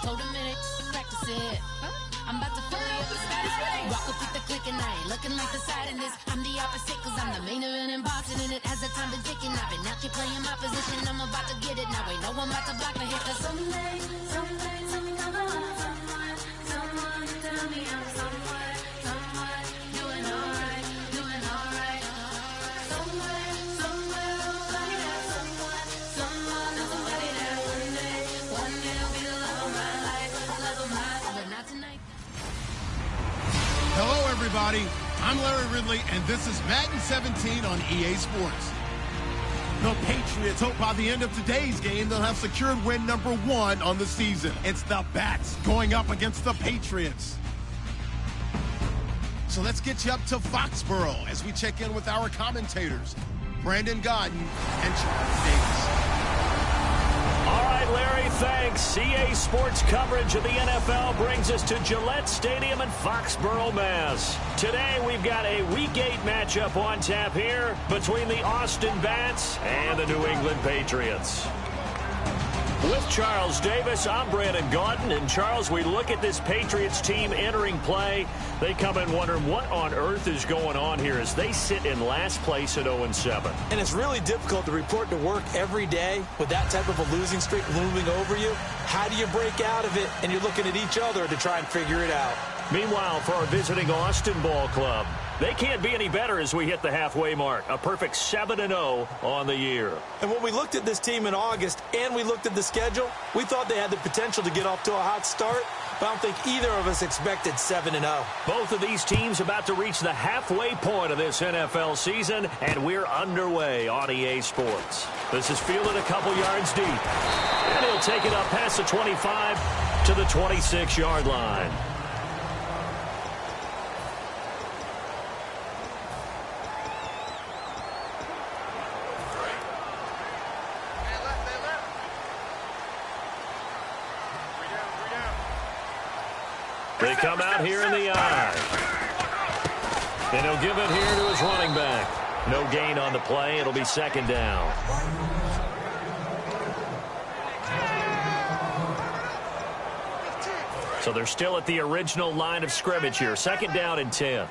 told him it ain't practice it. I'm about to fill you up the status. Walk up with the click and I ain't looking like the side in this. I'm the opposite cause I'm the main event and boxing and it has the time been ticking. I've been out here playing my position. I'm about to get it now. Ain't no one about to block my hit. Cause someday, something come on. Someone tell me I'm someone doing alright. Somewhere, somebody there. Someone, somebody there. One day will be the love of my life. But not tonight. Hello, everybody. I'm Larry Ridley, and this is Madden 17 on EA Sports. The Patriots hope by the end of today's game they'll have secured win number 1 on the season. It's the Bats going up against the Patriots. So let's get you up to Foxborough as we check in with our commentators, Brandon Godden and Charles Davis. All right, Larry, thanks. EA Sports coverage of the NFL brings us to Gillette Stadium in Foxborough, Mass. Today, we've got a Week 8 matchup on tap here between the Austin Bats and the New England Patriots. With Charles Davis, I'm Brandon Gaudin. And, Charles, we look at this Patriots team entering play. They come in wondering what on earth is going on here as they sit in last place at 0-7. And it's really difficult to report to work every day with that type of a losing streak looming over you. How do you break out of it? And you're looking at each other to try and figure it out. Meanwhile, for our visiting Austin Ball Club, they can't be any better as we hit the halfway mark. A perfect 7-0 on the year. And when we looked at this team in August and we looked at the schedule, we thought they had the potential to get off to a hot start. But I don't think either of us expected 7-0. Both of these teams about to reach the halfway point of this NFL season, and we're underway on EA Sports. This is fielded a couple yards deep. And he'll take it up past the 25 to the 26-yard line. They come out here in the eye. And he'll give it here to his running back. No gain on the play. It'll be second down. So they're still at the original line of scrimmage here. Second down and 10.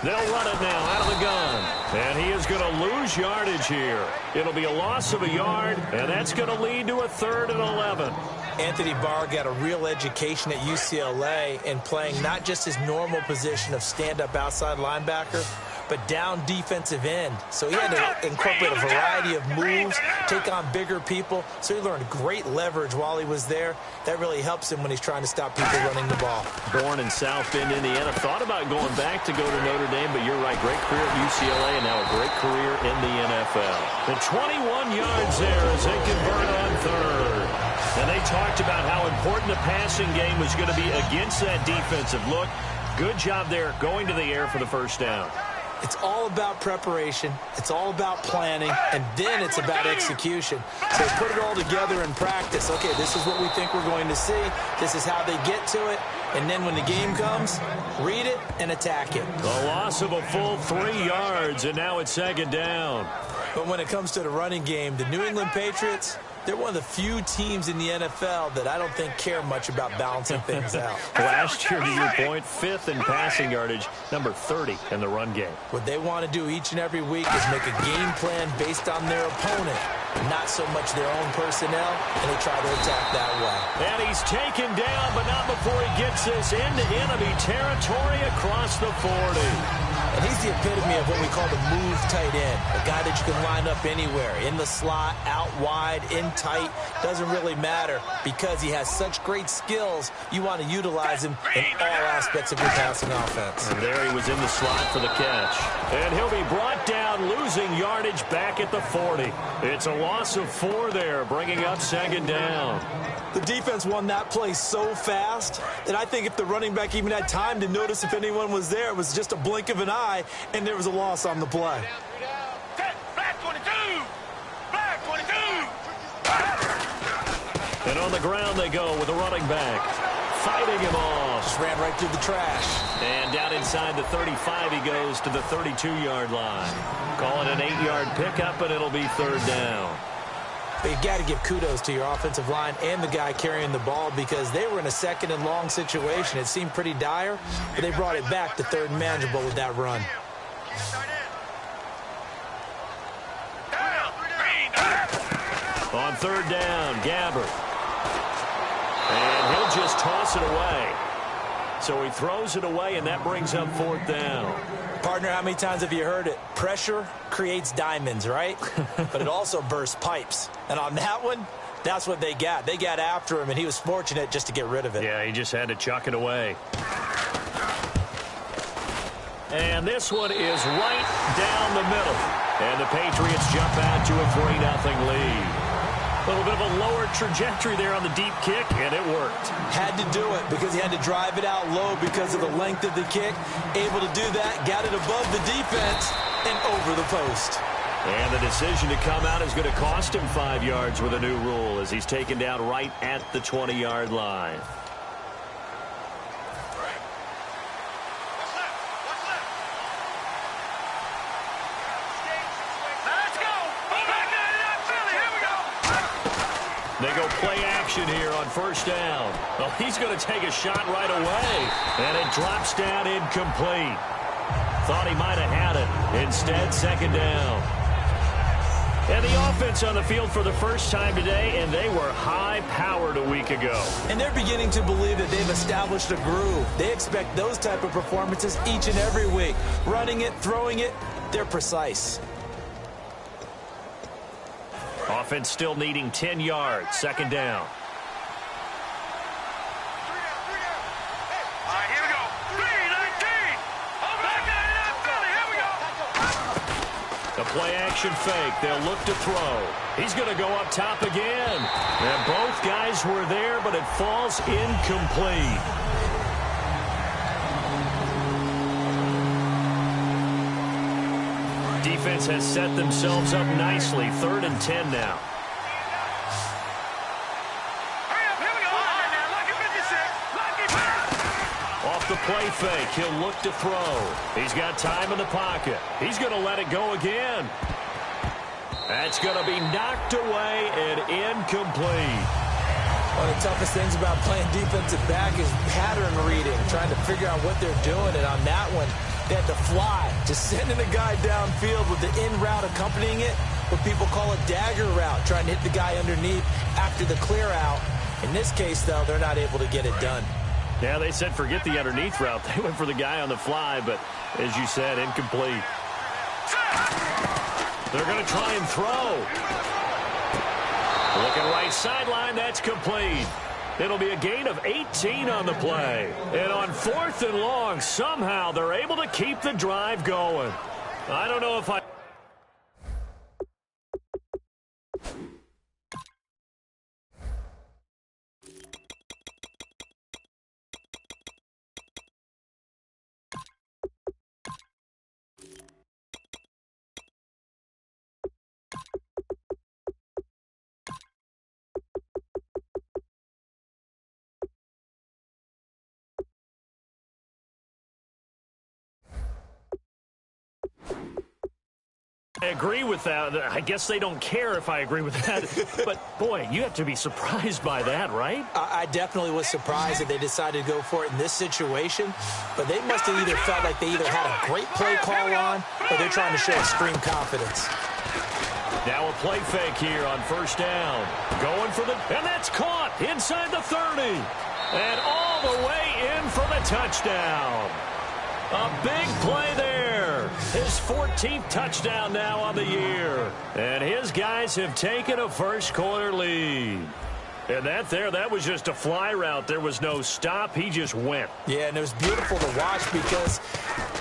They'll run it now out of the gun. And he is going to lose yardage here. It'll be a loss of a yard, and that's going to lead to a 3rd and 11. Anthony Barr got a real education at UCLA in playing not just his normal position of stand-up outside linebacker, but down defensive end. So he had to incorporate a variety of moves, take on bigger people. So he learned great leverage while he was there. That really helps him when he's trying to stop people running the ball. Born in South Bend, Indiana. Thought about going back to go to Notre Dame, but you're right. Great career at UCLA and now a great career in the NFL. The 21 yards there as they convert on 3rd. And they talked about how important the passing game was going to be against that defensive look. Good job there going to the air for the first down. It's all about preparation. It's all about planning. And then it's about execution. So put it all together in practice. Okay, this is what we think we're going to see. This is how they get to it. And then when the game comes, read it and attack it. A loss of a full 3 yards, and now it's second down. But when it comes to the running game, the New England Patriots, they're one of the few teams in the NFL that I don't think care much about balancing things out. Last year, to your point, 5th in passing yardage, number 30 in the run game. What they want to do each and every week is make a game plan based on their opponent, not so much their own personnel, and they try to attack that way. And he's taken down, but not before he gets this into enemy territory across the 40. And he's the epitome of what we call the move tight end, a guy that you can line up anywhere, in the slot, out wide, in tight, doesn't really matter because he has such great skills. You want to utilize him in all aspects of your passing offense. And there he was in the slot for the catch. And he'll be brought down, losing yardage back at the 40. It's a loss of 4 there, bringing up second down. The defense won that play so fast that I think if the running back even had time to notice if anyone was there, it was just a blink of an eye, and there was a loss on the play. And on the ground they go with a running back. fighting him off. Just ran right through the trash. And down inside the 35, he goes to the 32-yard line. Call it an 8-yard pickup, and it'll be third down. But you got to give kudos to your offensive line and the guy carrying the ball because they were in a second and long situation. It seemed pretty dire, but they brought it back to third and manageable with that run. On third down, Gabbert. And he'll just toss it away. So he throws it away, and that brings up fourth down. Partner, how many times have you heard it? Pressure creates diamonds, right? But it also bursts pipes. And on that one, that's what they got. They got after him, and he was fortunate just to get rid of it. Yeah, he just had to chuck it away. And this one is right down the middle. And the Patriots jump out to a 3-0 lead. A little bit of a lower trajectory there on the deep kick, and it worked. Had to do it because he had to drive it out low because of the length of the kick. Able to do that, got it above the defense and over the post. And the decision to come out is going to cost him 5 yards with a new rule as he's taken down right at the 20-yard line. They go play action here on first down. Well, he's going to take a shot right away. And it drops down incomplete. Thought he might have had it. Instead, second down. And the offense on the field for the first time today, and they were high-powered a week ago. And they're beginning to believe that they've established a groove. They expect those type of performances each and every week. Running it, throwing it, they're precise. Offense still needing 10 yards. Second down. The play-action fake. They'll look to throw. He's going to go up top again. And both guys were there, but it falls incomplete. Defense has set themselves up nicely. 3rd and 10 now. Off the play fake, he'll look to throw. He's got time in the pocket. He's going to let it go again. That's going to be knocked away and incomplete. One of the toughest things about playing defensive back is pattern reading, trying to figure out what they're doing. And on that one, they had to fly, just sending the guy downfield with the in route accompanying it, what people call a dagger route, trying to hit the guy underneath after the clear out. In this case, though, they're not able to get it done. Yeah, they said forget the underneath route. They went for the guy on the fly, but as you said, incomplete. They're going to try and throw. Looking right sideline, that's complete. It'll be a gain of 18 on the play. And on 4th and long, somehow they're able to keep the drive going. I don't know if I... I agree with that. I guess they don't care if I agree with that. But, boy, you have to be surprised by that, right? I definitely was surprised that they decided to go for it in this situation. But they must have either felt like they either had a great play call on or they're trying to show extreme confidence. Now a play fake here on first down. Going for the... And that's caught inside the 30. And all the way in for the touchdown. A big play there. His 14th touchdown now on the year. And his guys have taken a first-quarter lead. And that was just a fly route. There was no stop. He just went. Yeah, and it was beautiful to watch because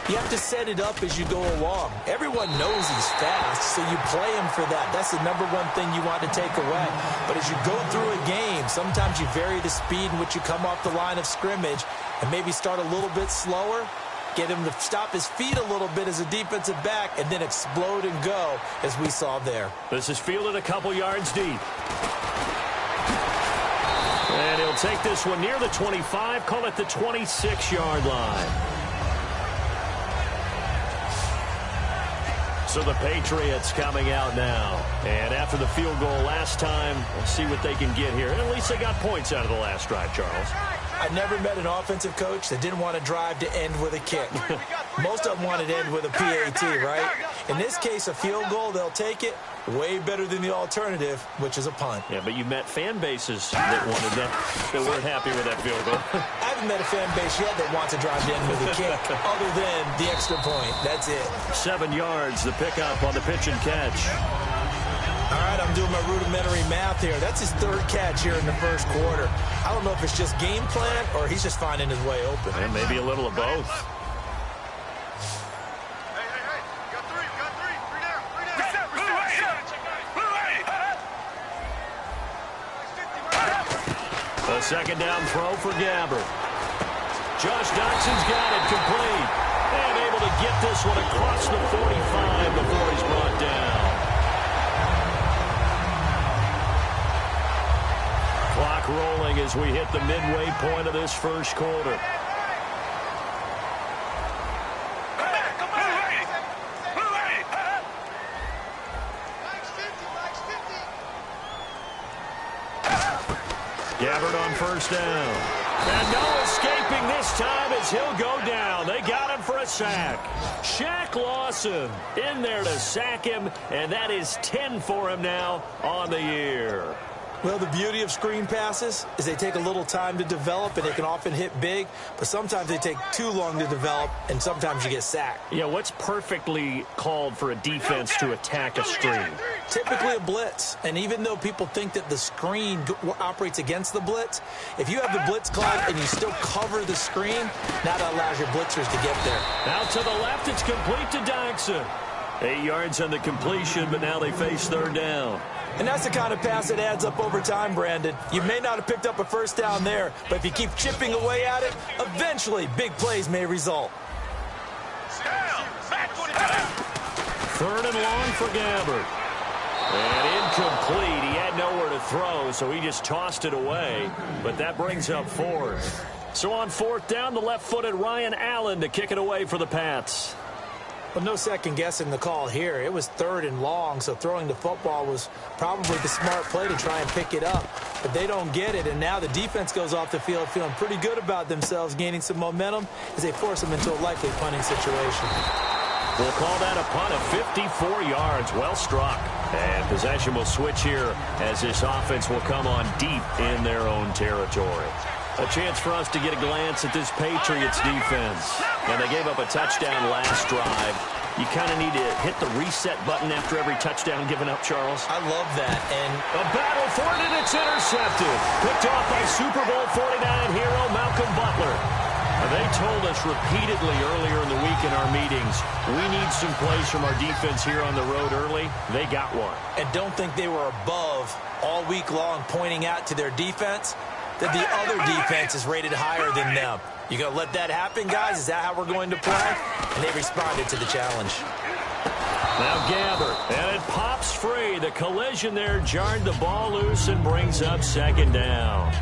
you have to set it up as you go along. Everyone knows he's fast, so you play him for that. That's the number one thing you want to take away. But as you go through a game, sometimes you vary the speed in which you come off the line of scrimmage and maybe start a little bit slower. Get him to stop his feet a little bit as a defensive back and then explode and go, as we saw there. This is fielded a couple yards deep. And he'll take this one near the 25, call it the 26-yard line. So the Patriots coming out now. And after the field goal last time, we'll see what they can get here. And at least they got points out of the last drive, Charles. I never met an offensive coach that didn't want to drive to end with a kick. Most of them wanted to end with a PAT, right? In this case, a field goal, they'll take it. Way better than the alternative, which is a punt. Yeah, but you met fan bases that wanted that weren't happy with that field goal. I haven't met a fan base yet that wants to drive to end with a kick, other than the extra point. That's it. 7 yards, the pickup on the pitch and catch. All right, I'm doing my rudimentary math here. That's his 3rd catch here in the 1st quarter. I don't know if it's just game plan or he's just finding his way open. And maybe a little of both. A 2nd down throw for Gabbert. Josh Doxson's got it complete. And able to get this one across the 45 before he's brought down. Clock rolling as we hit the midway point of this 1st quarter. Gabbert on 1st down. And no escaping this time as he'll go down. They got him for a sack. Shaq Lawson in there to sack him, and that is 10 for him now on the year. Well, the beauty of screen passes is they take a little time to develop, and they can often hit big, but sometimes they take too long to develop, and sometimes you get sacked. Yeah, what's perfectly called for a defense to attack a screen? Typically a blitz, and even though people think that the screen operates against the blitz, if you have the blitz called and you still cover the screen, now that allows your blitzers to get there. Out to the left, it's complete to Doxson. 8 yards on the completion, but now they face 3rd down. And that's the kind of pass that adds up over time, Brandon. You may not have picked up a 1st down there, but if you keep chipping away at it, eventually big plays may result. 3rd and long for Gabbert. And incomplete. He had nowhere to throw, so he just tossed it away. But that brings up 4th. So on 4th down, the left-footed Ryan Allen to kick it away for the Pats. Well, no second guessing the call here. It was 3rd and long, so throwing the football was probably the smart play to try and pick it up. But they don't get it, and now the defense goes off the field feeling pretty good about themselves, gaining some momentum as they force them into a likely punting situation. We'll call that a punt of 54 yards. Well struck. And possession will switch here as this offense will come on deep in their own territory. A chance for us to get a glance at this Patriots defense. And they gave up a touchdown last drive. You kind of need to hit the reset button after every touchdown given up, Charles. I love that. And a battle for it, and it's intercepted. Picked off by Super Bowl 49 hero Malcolm Butler. They told us repeatedly earlier in the week in our meetings, we need some plays from our defense here on the road early. They got one. And don't think they were above all week long pointing out to their defense that the other defense is rated higher than them. You going to let that happen, guys? Is that how we're going to play? And they responded to the challenge. Now Gabbert, and it pops free. The collision there jarred the ball loose and brings up 2nd down.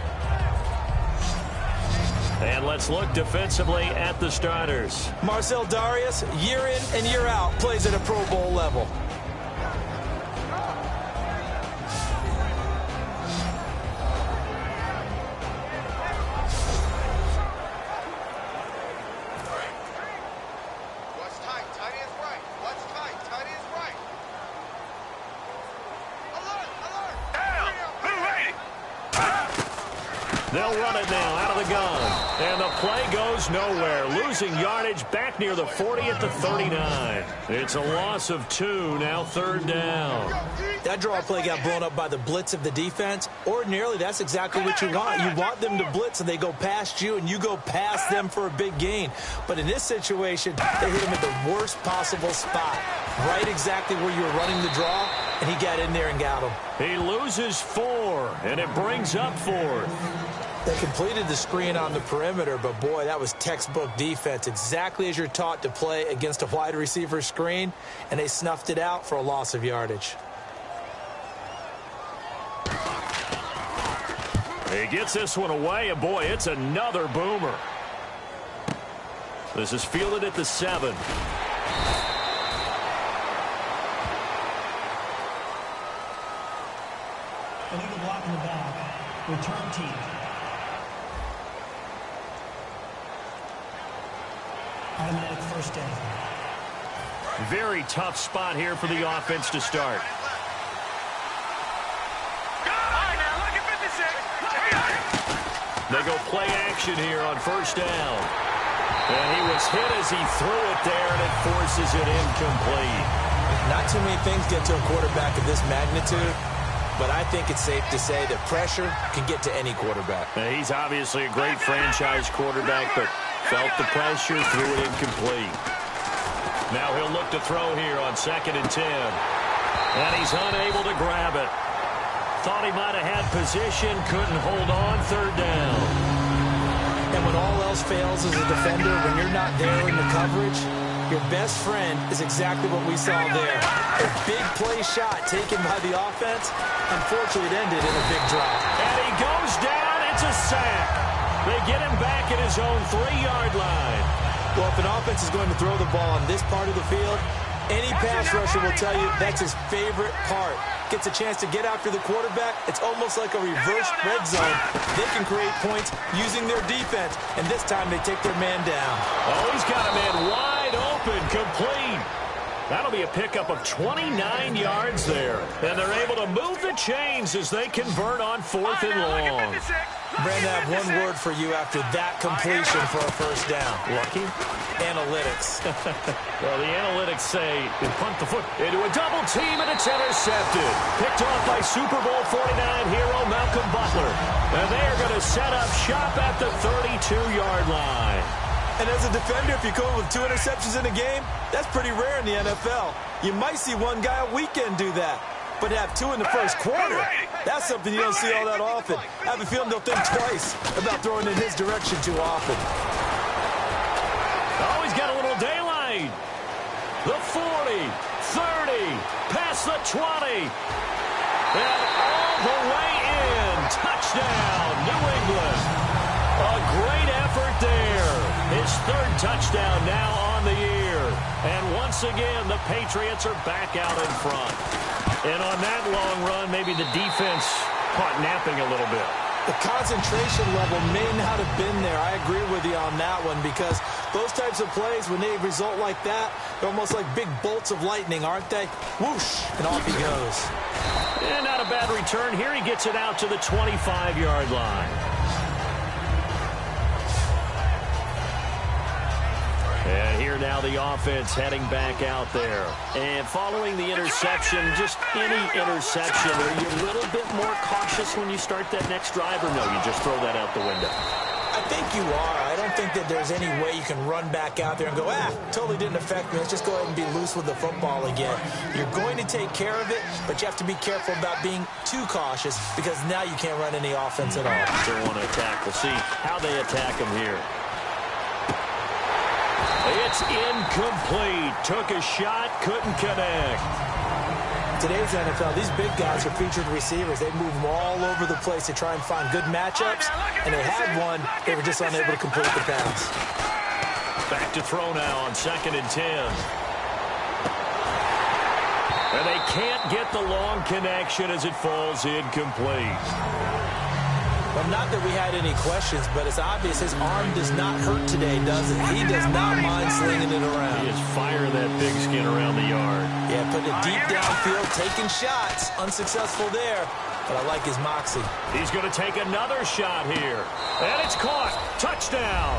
And let's look defensively at the starters. Marcel Darius, year in and year out, plays at a Pro Bowl level. They'll run it now out of the gun. And the play goes nowhere. Losing yardage back near the 40 at the 39. It's a loss of 2, now 3rd down. That draw play got blown up by the blitz of the defense. Ordinarily, that's exactly what you want. You want them to blitz and they go past you and you go past them for a big gain. But in this situation, they hit him at the worst possible spot. Right exactly where you were running the draw, and he got in there and got him. He loses 4, and it brings up 4th. They completed the screen on the perimeter, but boy, that was textbook defense. Exactly as you're taught to play against a wide receiver screen, and they snuffed it out for a loss of yardage. He gets this one away, and boy, it's another boomer. This is fielded at the 7. Illegal block in the back. Return team. Automatic first down. Very tough spot here for the offense to start. They go play action here on first down. And he was hit as he threw it there, and it forces it incomplete. Not too many things get to a quarterback of this magnitude, but I think it's safe to say that pressure can get to any quarterback. Now, he's obviously a great franchise quarterback, but felt the pressure, threw it incomplete. Now he'll look to throw here on 2nd and 10. And he's unable to grab it. Thought he might have had position, couldn't hold on, 3rd down. And when all else fails as a defender, when you're not there in the coverage, your best friend is exactly what we saw there. A big play shot taken by the offense. Unfortunately, it ended in a big drop. And he goes down. It's a sack. They get him back at his own 3-yard line. Well, if an offense is going to throw the ball on this part of the field, any pass rusher will tell you that's his favorite part. Gets a chance to get after the quarterback. It's almost like a reverse red zone. They can create points using their defense, and this time they take their man down. Oh, he's got a man wide open, complete. That'll be a pickup of 29 yards there. And they're able to move the chains as they convert on 4th and long. Brandon, I have one word for you after that completion for a first down. Lucky? Analytics. Well, the analytics say they punt the foot into a double team, and it's intercepted. Picked off by Super Bowl 49 hero Malcolm Butler. And they are going to set up shop at the 32-yard line. And as a defender, if you come with 2 interceptions in a game, that's pretty rare in the NFL. You might see one guy a weekend do that. But have 2 in the first quarter, that's something you don't see all that often. I have a feeling they'll think twice about throwing in his direction too often. Oh, he's got a little daylight. The 40, 30, past the 20. And all the way in. Touchdown, New England. A great effort there. His 3rd touchdown now on the year. And once again, the Patriots are back out in front. And on that long run, maybe the defense caught napping a little bit. The concentration level may not have been there. I agree with you on that one, because those types of plays, when they result like that, they're almost like big bolts of lightning, aren't they? Whoosh, and off he goes. And not a bad return. Here he gets it out to the 25-yard line. And here now the offense heading back out there. And following the interception, just any interception, are you a little bit more cautious when you start that next drive, or no, you just throw that out the window? I think you are. I don't think that there's any way you can run back out there and go, totally didn't affect me. Let's just go ahead and be loose with the football again. You're going to take care of it, but you have to be careful about being too cautious, because now you can't run any offense at all. They want to attack. We'll see how they attack him here. It's incomplete. Took a shot, couldn't connect. Today's NFL, these big guys are featured receivers. They move them all over the place to try and find good matchups, and they had one. They were just unable to complete the pass. Back to throw now on 2nd and 10. And they can't get the long connection as it falls incomplete. Well, not that we had any questions, but it's obvious his arm does not hurt today, does it? He does not mind slinging it around. He is firing that pigskin around the yard. Yeah, putting it deep downfield, taking shots. Unsuccessful there, but I like his moxie. He's going to take another shot here. And it's caught. Touchdown.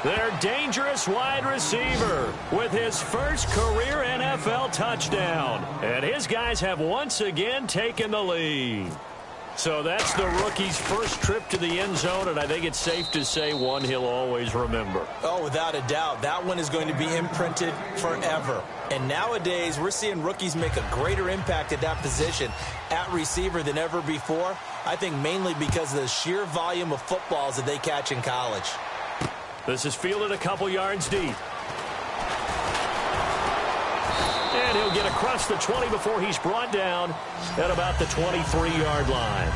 Their dangerous wide receiver with his first career NFL touchdown. And his guys have once again taken the lead. So that's the rookie's first trip to the end zone, and I think it's safe to say one he'll always remember. Oh, without a doubt. That one is going to be imprinted forever. And nowadays, we're seeing rookies make a greater impact at that position at receiver than ever before. I think mainly because of the sheer volume of footballs that they catch in college. This is fielded a couple yards deep. And he'll get across the 20 before he's brought down at about the 23-yard line.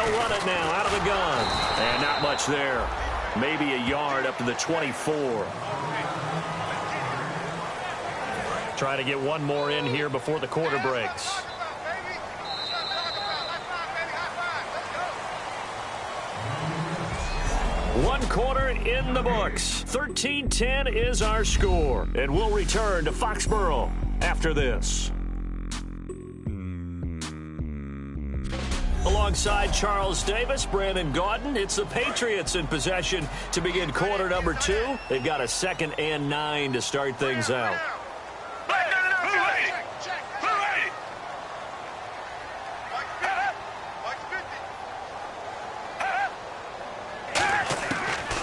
They'll run it now out of the gun. And not much there. Maybe a yard up to the 24. Trying to get one more in here before the quarter breaks. One quarter in the books. 13-10 is our score. And we'll return to Foxborough after this. Alongside Charles Davis, Brandon Gaudin, it's the Patriots in possession to begin quarter number 2. They've got a 2nd and 9 to start things out.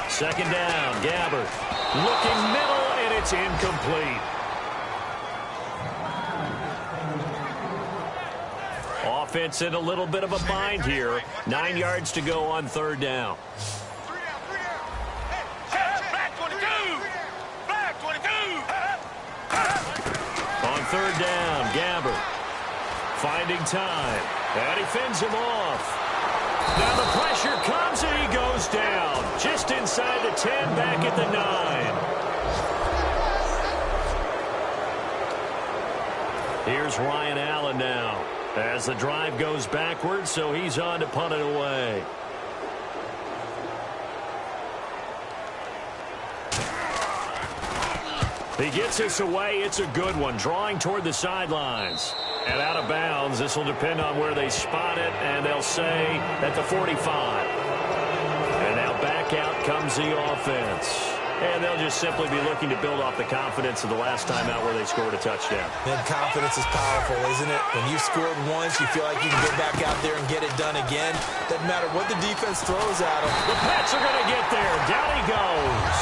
Second down, Gabbert. Looking middle, and it's incomplete. Offense in a little bit of a bind here. 9 yards to go on 3rd down. On 3rd down, Gabbert. Finding time. And he fends him off. Now the pressure comes and he goes down. Just inside the 10, back at the 9. Here's Ryan Allen now. As the drive goes backwards, so he's on to punt it away. He gets this away. It's a good one. Drawing toward the sidelines. And out of bounds. This will depend on where they spot it, and they'll say at the 45. And now back out comes the offense. And they'll just simply be looking to build off the confidence of the last time out where they scored a touchdown. And confidence is powerful, isn't it? When you've scored once, you feel like you can go back out there and get it done again. Doesn't matter what the defense throws at them. The Pats are going to get there. Down he goes.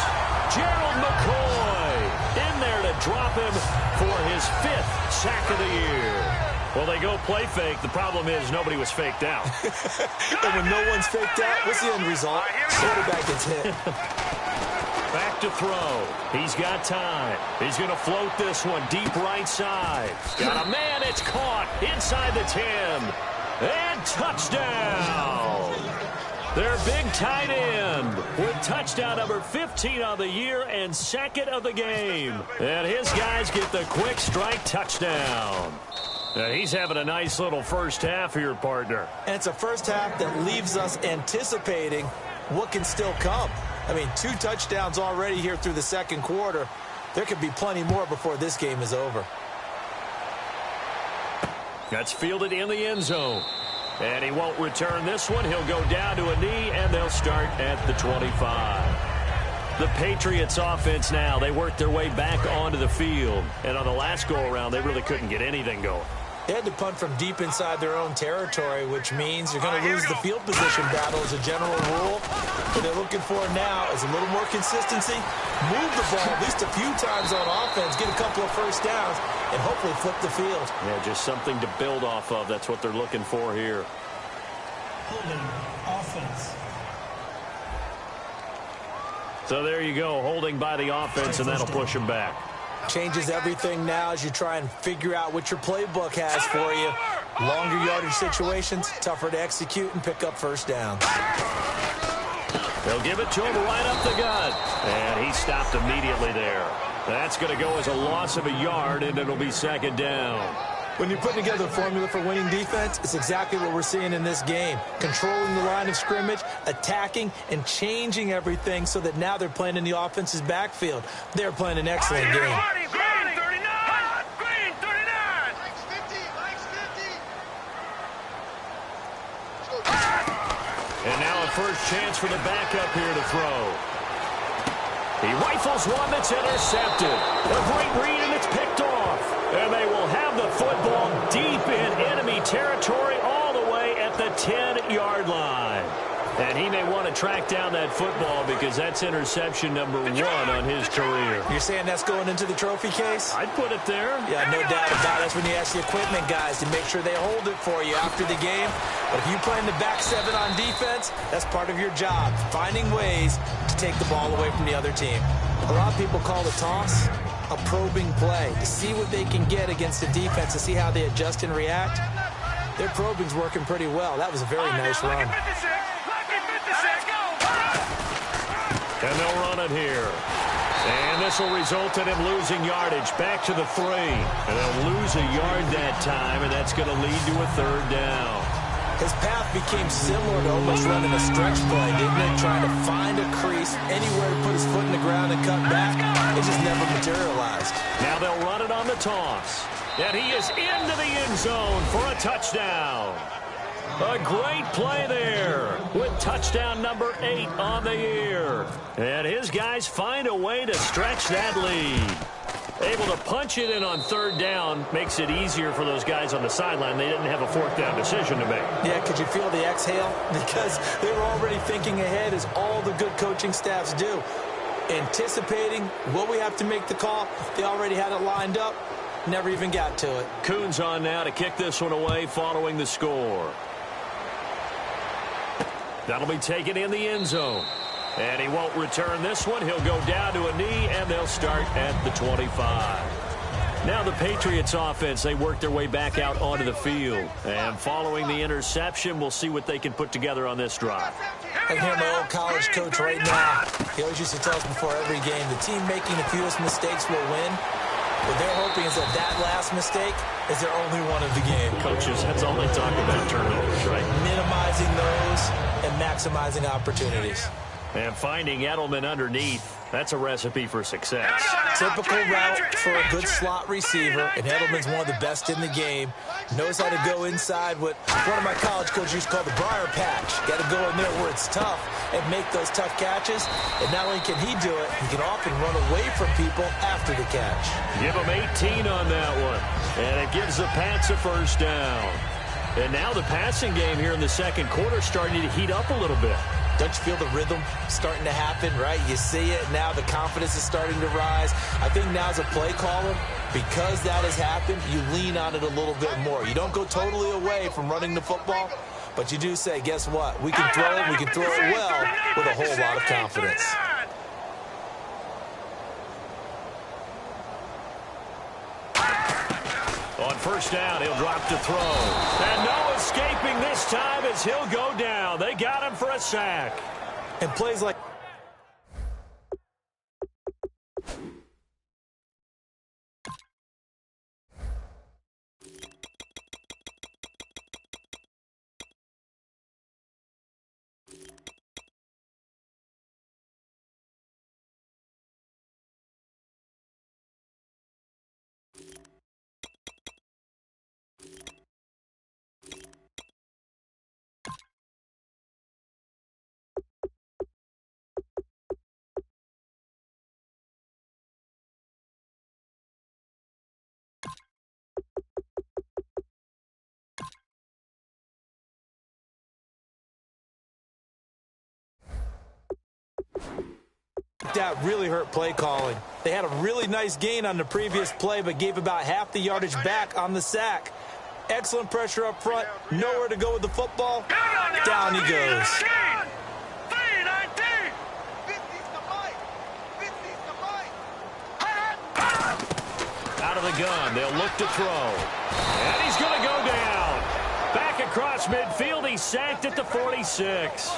Gerald McCoy in there to drop him for his 5th sack of the year. Well, they go play fake. The problem is nobody was faked out. And when no one's faked out, what's the end result? Quarterback gets hit. Back to throw. He's got time. He's going to float this one deep right side. Got a man. It's caught inside the 10. And touchdown. Their big tight end with touchdown number 15 of the year and 2nd of the game. And his guys get the quick strike touchdown. And he's having a nice little first half here, partner. And it's a first half that leaves us anticipating what can still come. I mean, 2 touchdowns already here through the 2nd quarter. There could be plenty more before this game is over. That's fielded in the end zone. And he won't return this one. He'll go down to a knee, and they'll start at the 25. The Patriots offense now, they work their way back onto the field. And on the last go-around, they really couldn't get anything going. They had to punt from deep inside their own territory, which means you're going to lose the field position battle as a general rule. What they're looking for now is a little more consistency, move the ball at least a few times on offense, get a couple of first downs, and hopefully flip the field. Yeah, just something to build off of. That's what they're looking for here. Holding offense. So there you go, holding by the offense, and that'll push him back. Changes everything now as you try and figure out what your playbook has for you. Longer yardage situations, tougher to execute and pick up first down. They'll give it to him right up the gut. And he stopped immediately there. That's going to go as a loss of a yard, and it'll be 2nd down. When you're putting together a formula for winning defense, it's exactly what we're seeing in this game. Controlling the line of scrimmage, attacking, and changing everything so that now they're playing in the offense's backfield. They're playing an excellent game. And now a first chance for the backup here to throw. He rifles one that's intercepted. A great read, and it's picked off. And they will have the football deep in enemy territory all the way at the 10-yard line. And he may want to track down that football because that's interception number 1 on his career. You're saying that's going into the trophy case? I'd put it there. Yeah, no doubt about it. That's when you ask the equipment guys to make sure they hold it for you after the game. But if you play in the back 7 on defense, that's part of your job, finding ways to take the ball away from the other team. A lot of people call the toss a probing play to see what they can get against the defense, to see how they adjust and react. Their probing's working pretty well. That was a very nice run. And they'll run it here. And this will result in him losing yardage back to the 3. And they'll lose a yard that time, and that's going to lead to a 3rd down. His path became similar to almost running a stretch play, didn't it? Trying to find a crease, anywhere to put his foot in the ground and cut back. It just never materialized. Now they'll run it on the toss. And he is into the end zone for a touchdown. A great play there with touchdown number 8 on the year. And his guys find a way to stretch that lead. Able to punch it in on 3rd down makes it easier for those guys on the sideline. They didn't have a 4th down decision to make. Yeah, could you feel the exhale? Because they were already thinking ahead, as all the good coaching staffs do. Anticipating what we have to make the call. They already had it lined up. Never even got to it. Coons on now to kick this one away following the score. That'll be taken in the end zone. And he won't return this one. He'll go down to a knee, and they'll start at the 25. Now the Patriots offense, they work their way back out onto the field. And following the interception, we'll see what they can put together on this drive. I hear my old college coach right now. He always used to tell us before every game, the team making the fewest mistakes will win. What they're hoping is that last mistake is their only one of the game. Coaches, that's all they talk about, turnovers, right? Minimizing those and maximizing opportunities. And finding Edelman underneath, that's a recipe for success. Typical route for a good slot receiver, and Edelman's one of the best in the game. Knows how to go inside what one of my college coaches used to call the briar patch. Got to go in there where it's tough and make those tough catches. And not only can he do it, he can often run away from people after the catch. Give him 18 on that one. And it gives the Pats a 1st down. And now the passing game here in the 2nd quarter starting to heat up a little bit. Don't you feel the rhythm starting to happen, right? You see it now. The confidence is starting to rise. I think now as a play caller, because that has happened, you lean on it a little bit more. You don't go totally away from running the football, but you do say, guess what? We can throw it. We can throw it well with a whole lot of confidence. On 1st down, he'll drop to throw. And no escaping this time as he'll go down. They got him for a sack. And plays like... That really hurt play calling. They had a really nice gain on the previous play, but gave about half the yardage back on the sack. Excellent pressure up front. Nowhere to go with the football. Down he goes. Out of the gun. They'll look to throw. And he's going to go down. Back across midfield. He's sacked at the 46.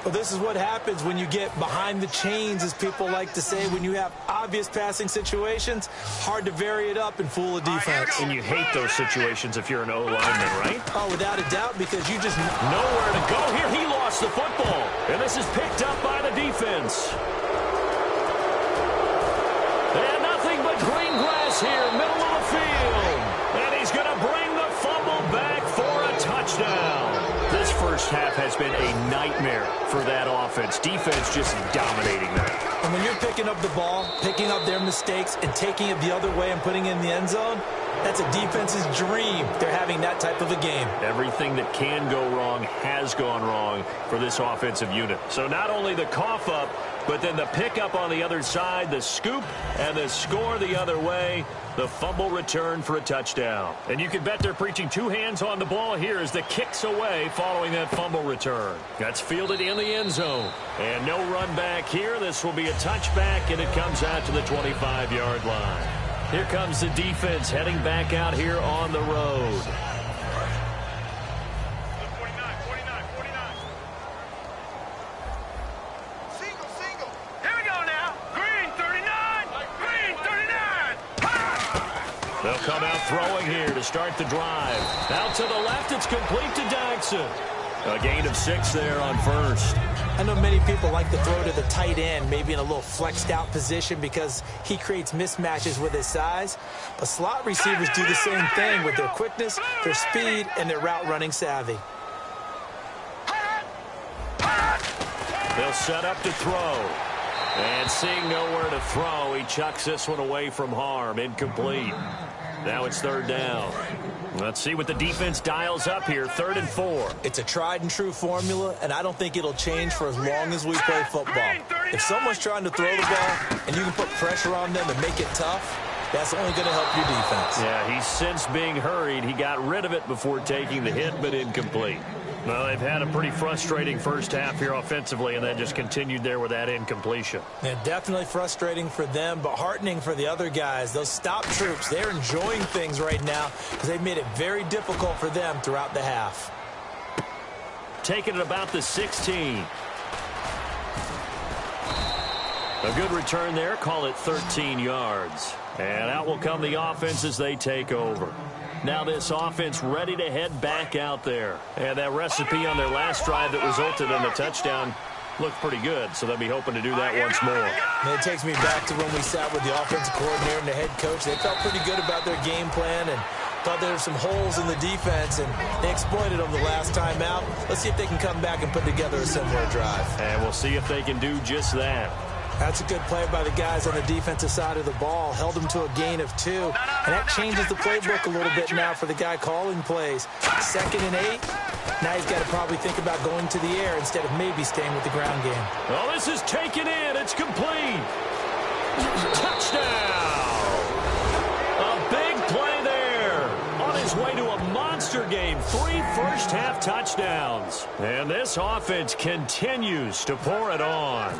Well, this is what happens when you get behind the chains, as people like to say. When you have obvious passing situations, hard to vary it up and fool a defense. And you hate those situations if you're an O-lineman, right? Oh, without a doubt, because you just... Nowhere to go here. He lost the football. And this is picked up by the defense. And nothing but green grass here, middle of the field. And he's going to bring the fumble back for a touchdown. This 1st half has been a nightmare for that offense. Defense just dominating that. And when you're picking up the ball, picking up their mistakes, and taking it the other way and putting it in the end zone, that's a defense's dream. They're having that type of a game. Everything that can go wrong has gone wrong for this offensive unit. So not only the cough up, but then the pickup on the other side, the scoop, and the score the other way. The fumble return for a touchdown. And you can bet they're preaching 2 hands on the ball here as the kick's away following that fumble return. That's fielded in the end zone. And no run back here. This will be a touchback, and it comes out to the 25-yard line. Here comes the defense heading back out here on the road. They'll come out throwing here to start the drive. Out to the left, it's complete to Jackson. A gain of 6 there on first. I know many people like to throw to the tight end, maybe in a little flexed out position because he creates mismatches with his size. But slot receivers do the same thing with their quickness, their speed, and their route running savvy. They'll set up to throw. And seeing nowhere to throw, he chucks this one away from harm. Incomplete. Now it's 3rd down. Let's see what the defense dials up here. 3rd and 4. It's a tried and true formula, and I don't think it'll change for as long as we play football. If someone's trying to throw the ball and you can put pressure on them and make it tough, that's only going to help your defense. Yeah, he's since being hurried. He got rid of it before taking the hit, but incomplete. Well, they've had a pretty frustrating first half here offensively, and then just continued there with that incompletion. Yeah, definitely frustrating for them, but heartening for the other guys. Those stop troops, they're enjoying things right now because they've made it very difficult for them throughout the half. Taking it about the 16. A good return there. Call it 13 yards. And out will come the offense as they take over. Now this offense ready to head back out there. And that recipe on their last drive that resulted in the touchdown looked pretty good, so they'll be hoping to do that once more. And it takes me back to when we sat with the offensive coordinator and the head coach. They felt pretty good about their game plan and thought there were some holes in the defense, and they exploited them the last time out. Let's see if they can come back and put together a similar drive. And we'll see if they can do just that. That's a good play by the guys on the defensive side of the ball. Held them to a gain of 2. And that changes the playbook a little bit now for the guy calling plays. 2nd and 8. Now he's got to probably think about going to the air instead of maybe staying with the ground game. Well, this is taken in. It's complete. Touchdown. A big play there. On his way to a monster game. 3 first-half touchdowns. And this offense continues to pour it on.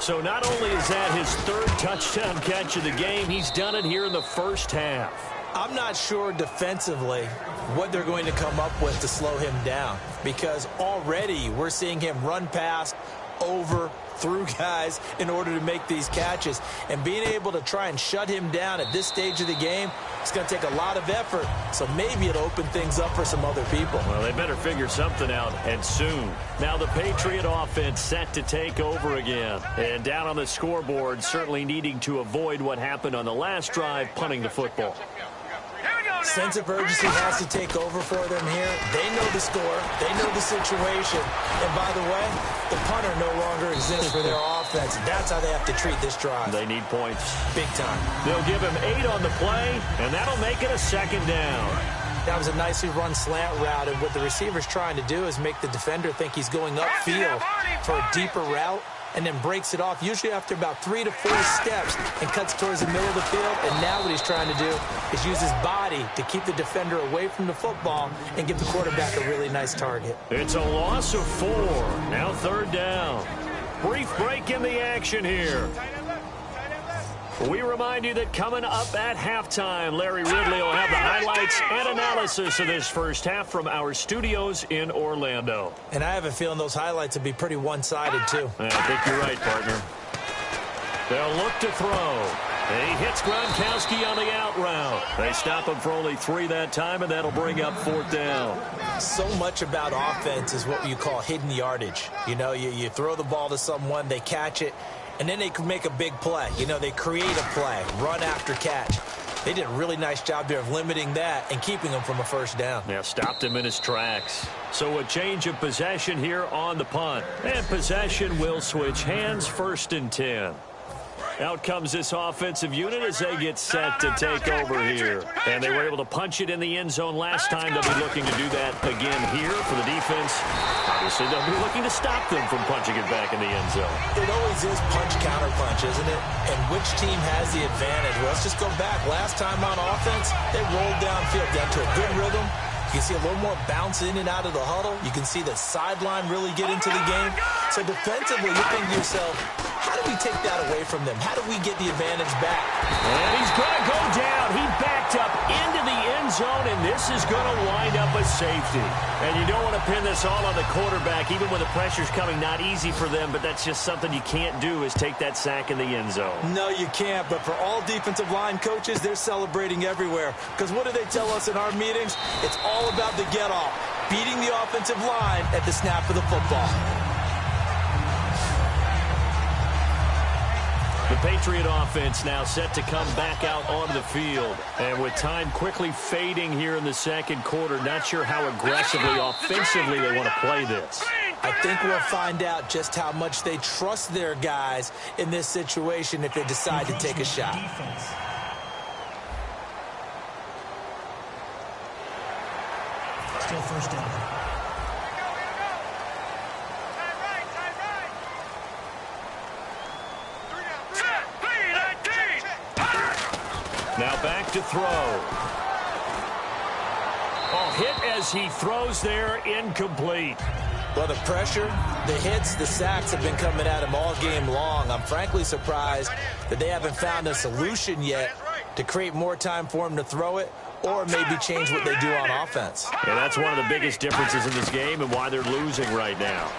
So not only is that his 3rd touchdown catch of the game, he's done it here in the first half. I'm not sure defensively what they're going to come up with to slow him down, because already we're seeing him run past, over, through guys in order to make these catches. And being able to try and shut him down at this stage of the game, it's going to take a lot of effort. So maybe it'll open things up for some other people. Well, they better figure something out, and soon. Now the Patriot offense set to take over again. And down on the scoreboard, certainly needing to avoid what happened on the last drive, punting the football. Sense of urgency has to take over for them here. They know the score. They know the situation. And by the way, the punter no longer exists for their offense. That's how they have to treat this drive. They need points. Big time. They'll give him 8 on the play, and that'll make it a 2nd down. That was a nicely run slant route, and what the receiver's trying to do is make the defender think he's going upfield for a deeper route, and then breaks it off, usually after about 3 to 4 steps, and cuts towards the middle of the field. And now what he's trying to do is use his body to keep the defender away from the football and give the quarterback a really nice target. It's a loss of 4. Now 3rd down. Brief break in the action here. We remind you that coming up at halftime, Larry Ridley will have the highlights and analysis of this first half from our studios in Orlando. And I have a feeling those highlights will be pretty one-sided, too. I think you're right, partner. They'll look to throw. He hits Gronkowski on the out route. They stop him for only 3 that time, and that'll bring up 4th down. So much about offense is what you call hidden yardage. You know, you throw the ball to someone, they catch it, and then they can make a big play. You know, they create a play, run after catch. They did a really nice job there of limiting that and keeping him from a 1st down. Yeah, stopped him in his tracks. So a change of possession here on the punt. And possession will switch hands, 1st and 10. Out comes this offensive unit as they get set to take over here. And they were able to punch it in the end zone last time. They'll be looking to do that again here for the defense. Obviously, they'll be looking to stop them from punching it back in the end zone. It always is punch-counter-punch, isn't it? And which team has the advantage? Well, let's just go back. Last time on offense, they rolled downfield, down to a good rhythm. You can see a little more bounce in and out of the huddle. You can see the sideline really get into the game. So defensively, you think to yourself, how do we take that away from them? How do we get the advantage back? And he's going to go down. He backed up into the end zone, and this this is going to wind up a safety. And you don't want to pin this all on the quarterback, even when the pressure's coming. Not easy for them, but that's just something you can't do, is take that sack in the end zone. No, you can't. But for all defensive line coaches, they're celebrating everywhere. Because what do they tell us in our meetings? It's all about the get-off, beating the offensive line at the snap of the football. The Patriot offense now set to come back out onto the field. And with time quickly fading here in the second quarter, not sure how aggressively, offensively they want to play this. I think we'll find out just how much they trust their guys in this situation if they decide to take a shot. Still first down. Now back to throw. Oh, hit as he throws there, incomplete. Well, the pressure, the hits, the sacks have been coming at him all game long. I'm frankly surprised that they haven't found a solution yet to create more time for him to throw it or maybe change what they do on offense. And that's one of the biggest differences in this game and why they're losing right now.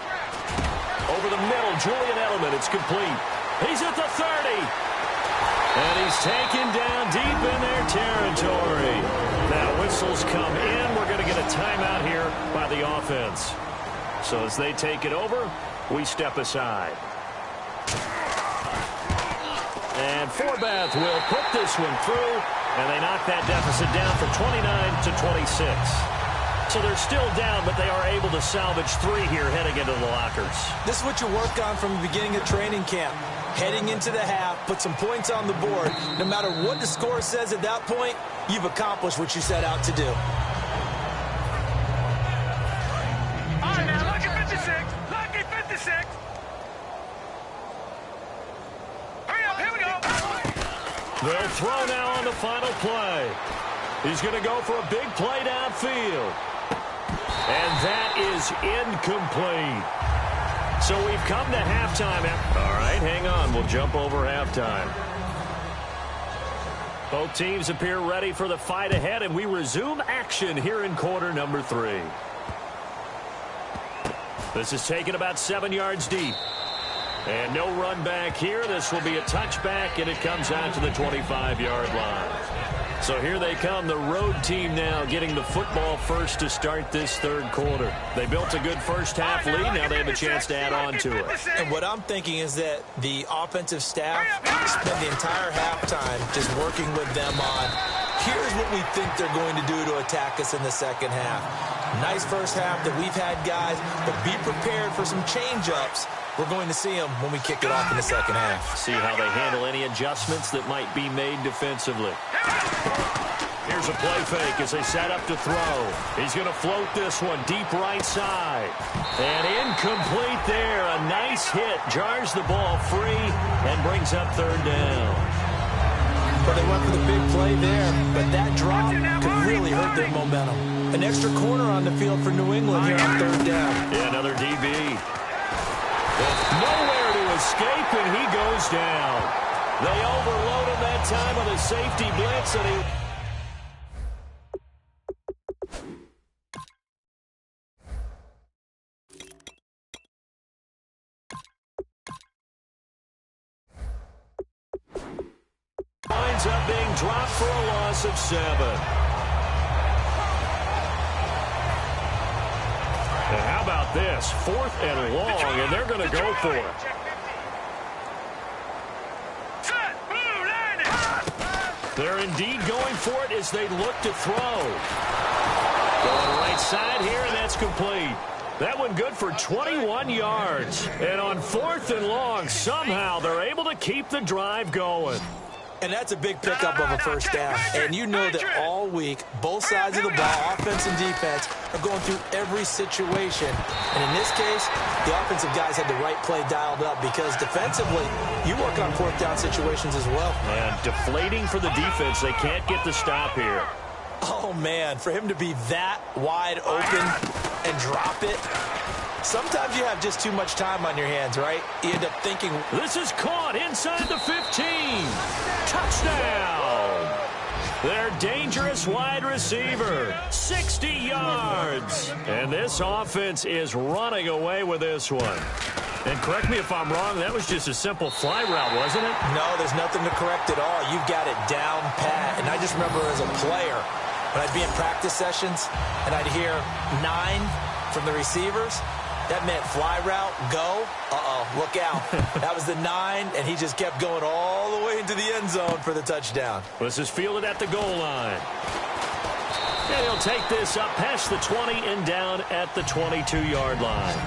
Over the middle, Julian Edelman, it's complete. He's at the 30. And he's taken down deep in their territory. Now whistles come in. We're going to get a timeout here by the offense. So as they take it over, we step aside. And Forbath will put this one through, and they knock that deficit down from 29 to 26. So they're still down, but they are able to salvage 3 here heading into the lockers. This is what you work on from the beginning of training camp. Heading into the half, put some points on the board. No matter what the score says at that point, you've accomplished what you set out to do. All right, now, lucky 56. Lucky 56. Hurry up, here we go. They'll throw now on the final play. He's going to go for a big play downfield. And that is incomplete. So we've come to halftime. All right, hang on. We'll jump over halftime. Both teams appear ready for the fight ahead, and we resume action here in quarter number 3. This is taken about 7 yards deep. And no run back here. This will be a touchback, and it comes out to the 25-yard line. So here they come, the road team now getting the football first to start this third quarter. They built a good first-half lead. Now they have a chance to add on to it. And what I'm thinking is that the offensive staff spent the entire halftime just working with them on, here's what we think they're going to do to attack us in the second half. Nice first half that we've had, guys, but be prepared for some change-ups. We're going to see them when we kick it off in the second half. See how they handle any adjustments that might be made defensively. Here's a play fake as they set up to throw. He's going to float this one deep right side. And incomplete there. A nice hit. Jars the ball free and brings up third down. But they went for the big play there, but that drop could really hurt their momentum. An extra corner on the field for New England here on third down. Yeah, another DB. Nowhere to escape, and he goes down. They overload him that time on a safety blitz, and he... winds up being dropped for a loss of 7. And how about this? 4th and long, and they're going to go for it. They're indeed going for it as they look to throw. Going right side here, and that's complete. That one good for 21 yards. And on 4th and long, somehow they're able to keep the drive going. And that's a big pickup of a first down. And you know that all week, both sides of the ball, offense and defense, are going through every situation. And in this case, the offensive guys had the right play dialed up because defensively, you work on 4th down situations as well. And deflating for the defense. They can't get the stop here. Oh, man, for him to be that wide open and drop it. Sometimes you have just too much time on your hands, right? You end up thinking. This is caught inside the 15. Touchdown. Their dangerous wide receiver, 60 yards. And this offense is running away with this one. And correct me if I'm wrong, that was just a simple fly route, wasn't it? No, there's nothing to correct at all. You've got it down pat. And I just remember as a player, when I'd be in practice sessions and I'd hear 9 from the receivers, that meant fly route, go, look out. That was the 9, and he just kept going all the way into the end zone for the touchdown. This is fielded at the goal line. And he'll take this up past the 20 and down at the 22-yard line.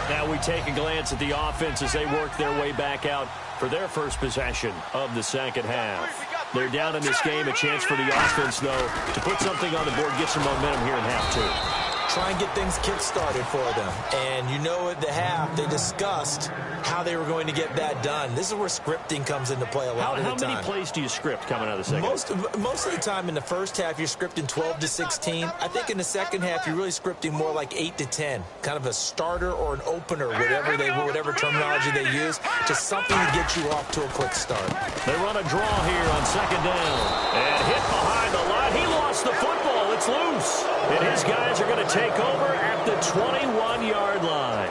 Now we take a glance at the offense as they work their way back out for their first possession of the second half. They're down in this game. A chance for the offense, though, to put something on the board, get some momentum here in half two. Try and get things kick-started for them. And you know at the half, they discussed how they were going to get that done. This is where scripting comes into play a lot of the time. How many plays do you script coming out of the second half? Most of the time in the first half, you're scripting 12 to 16. I think in the second half, you're really scripting more like 8 to 10. Kind of a starter or an opener, whatever terminology they use. Just something to get you off to a quick start. They run a draw here on second down. And hit behind the line. He lost the football. It's loose. And his guys are going to take over at the 21-yard line.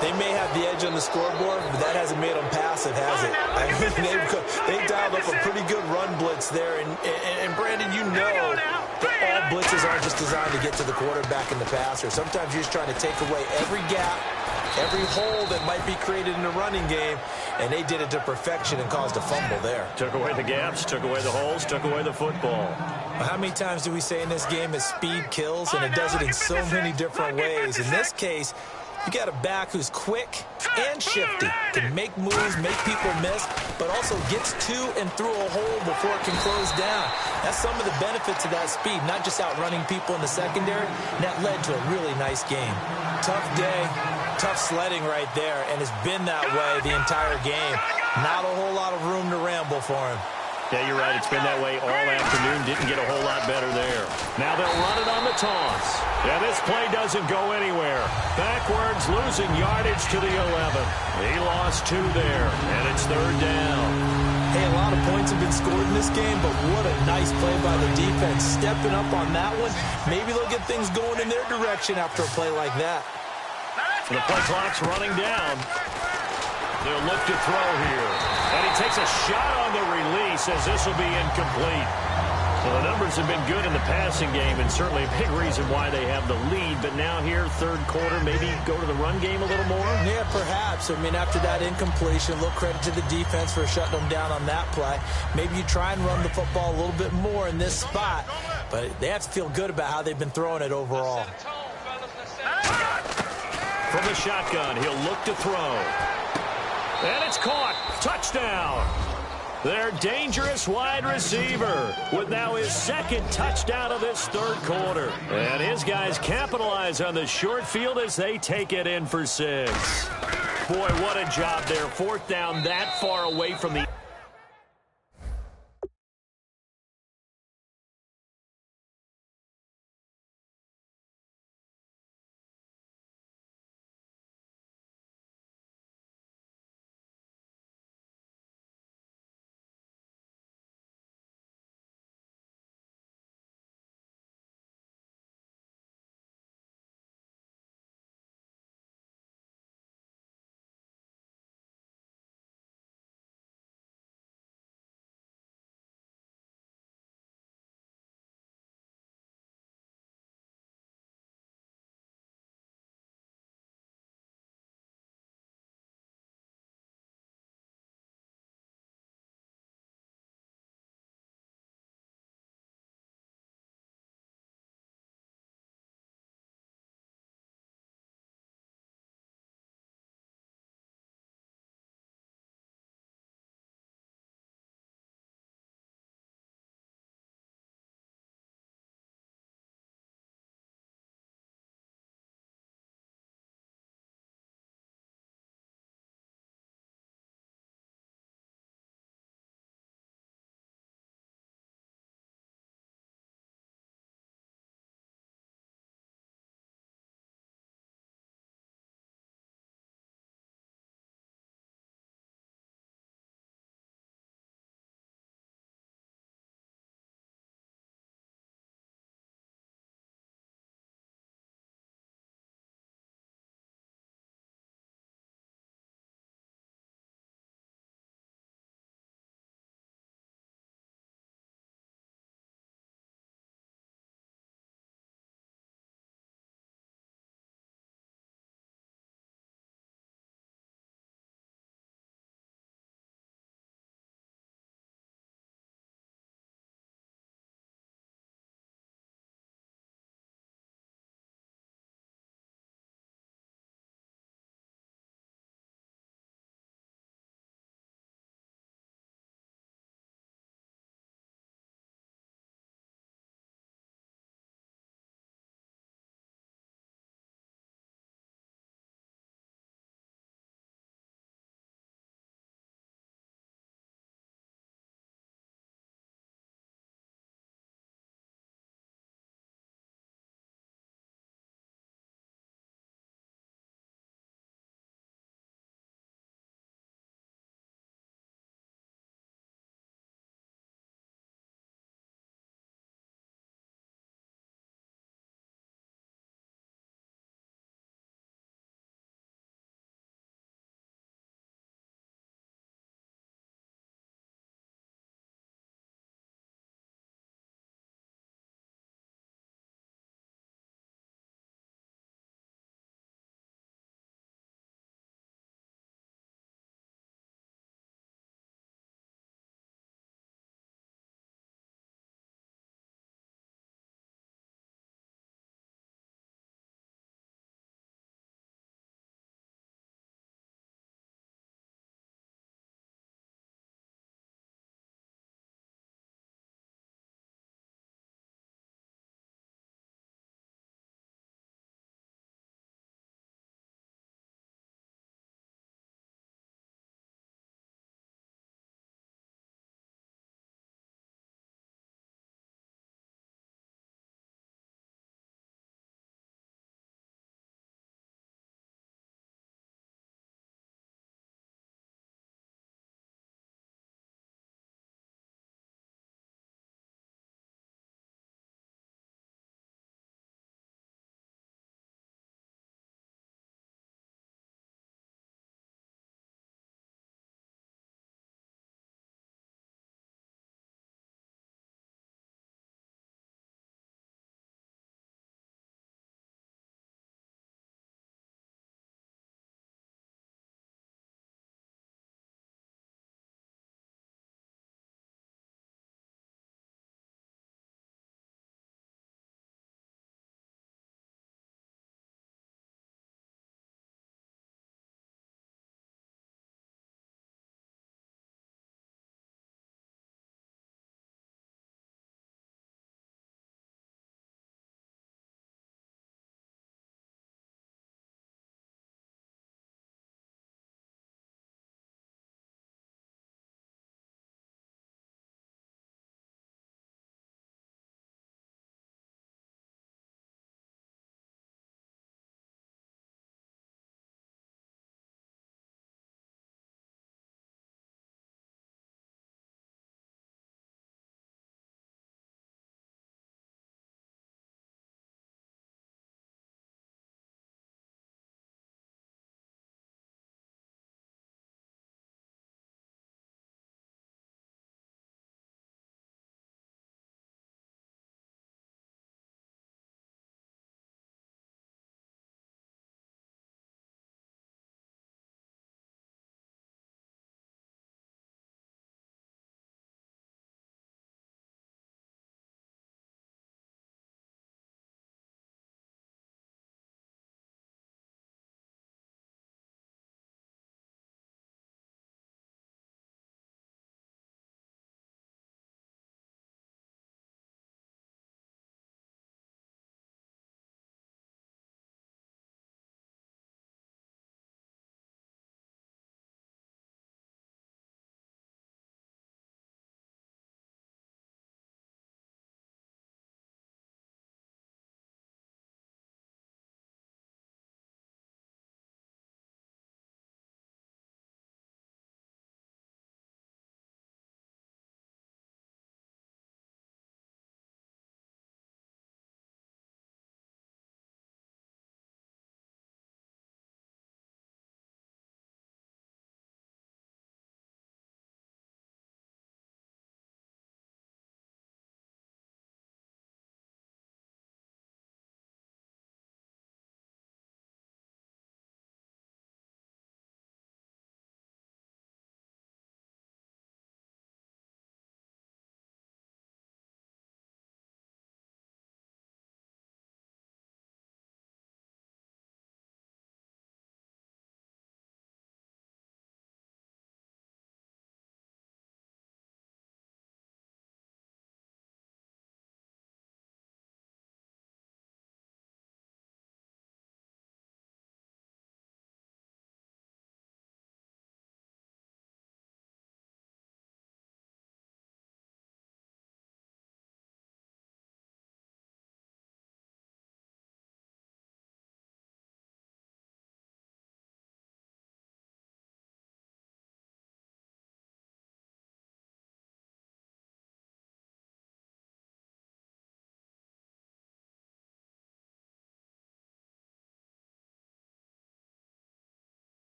They may have the edge on the scoreboard, but that hasn't made them passive, has it? I mean, they dialed up a pretty good run blitz there. And Brandon, you know that all blitzes aren't just designed to get to the quarterback and the passer. Sometimes you're just trying to take away every gap, every hole that might be created in the running game, and they did it to perfection and caused a fumble there. Took away the gaps, took away the holes, took away the football. How many times do we say in this game that speed kills, and it does it in so many different ways? In this case, you got a back who's quick and shifty, can make moves, make people miss, but also gets to and through a hole before it can close down. That's some of the benefits of that speed, not just outrunning people in the secondary. And that led to a really nice game. Tough day, tough sledding right there, and it's been that way the entire game. Not a whole lot of room to ramble for him. Yeah, you're right. It's been that way all afternoon. Didn't get a whole lot better there. Now they'll run it on the toss. Yeah, this play doesn't go anywhere. Backwards, losing yardage to the 11. He lost 2 there, and it's third down. Hey, a lot of points have been scored in this game, but what a nice play by the defense. Stepping up on that one. Maybe they'll get things going in their direction after a play like that. The play clock's running down. They'll look to throw here. And he takes a shot on the release as this will be incomplete. So the numbers have been good in the passing game and certainly a big reason why they have the lead. But now here, third quarter, maybe go to the run game a little more? Yeah, perhaps. I mean, after that incompletion, a little credit to the defense for shutting them down on that play. Maybe you try and run the football a little bit more in this spot. But they have to feel good about how they've been throwing it overall. From the shotgun, he'll look to throw. And it's caught. Touchdown. Their dangerous wide receiver with now his second touchdown of this third quarter. And his guys capitalize on the short field as they take it in for 6. Boy, what a job there. Fourth down that far away from the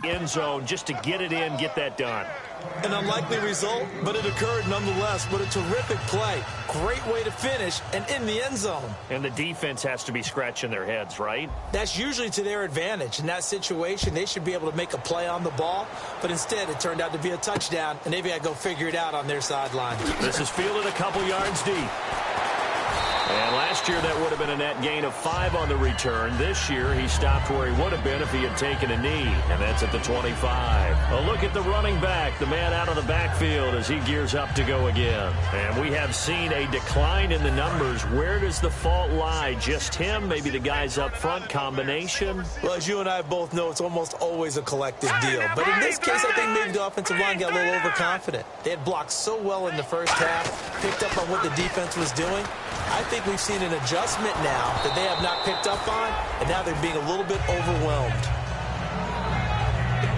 end zone just to get it in, get that done. An unlikely result, but it occurred nonetheless. But a terrific play. Great way to finish and in the end zone. And the defense has to be scratching their heads, right? That's usually to their advantage. In that situation, they should be able to make a play on the ball. But instead, it turned out to be a touchdown, and they've got to go figure it out on their sideline. This is fielded a couple yards deep. And last year, that would have been a net gain of 5 on the return. This year, he stopped where he would have been if he had taken a knee, and that's at the 25. A look at the running back, the man out of the backfield as he gears up to go again. And we have seen a decline in the numbers. Where does the fault lie? Just him? Maybe the guys up front? Combination? Well, as you and I both know, it's almost always a collective deal. But in this case, I think maybe the offensive line got a little overconfident. They had blocked so well in the first half, picked up on what the defense was doing. I think we've seen an adjustment now that they have not picked up on, and now they're being a little bit overwhelmed.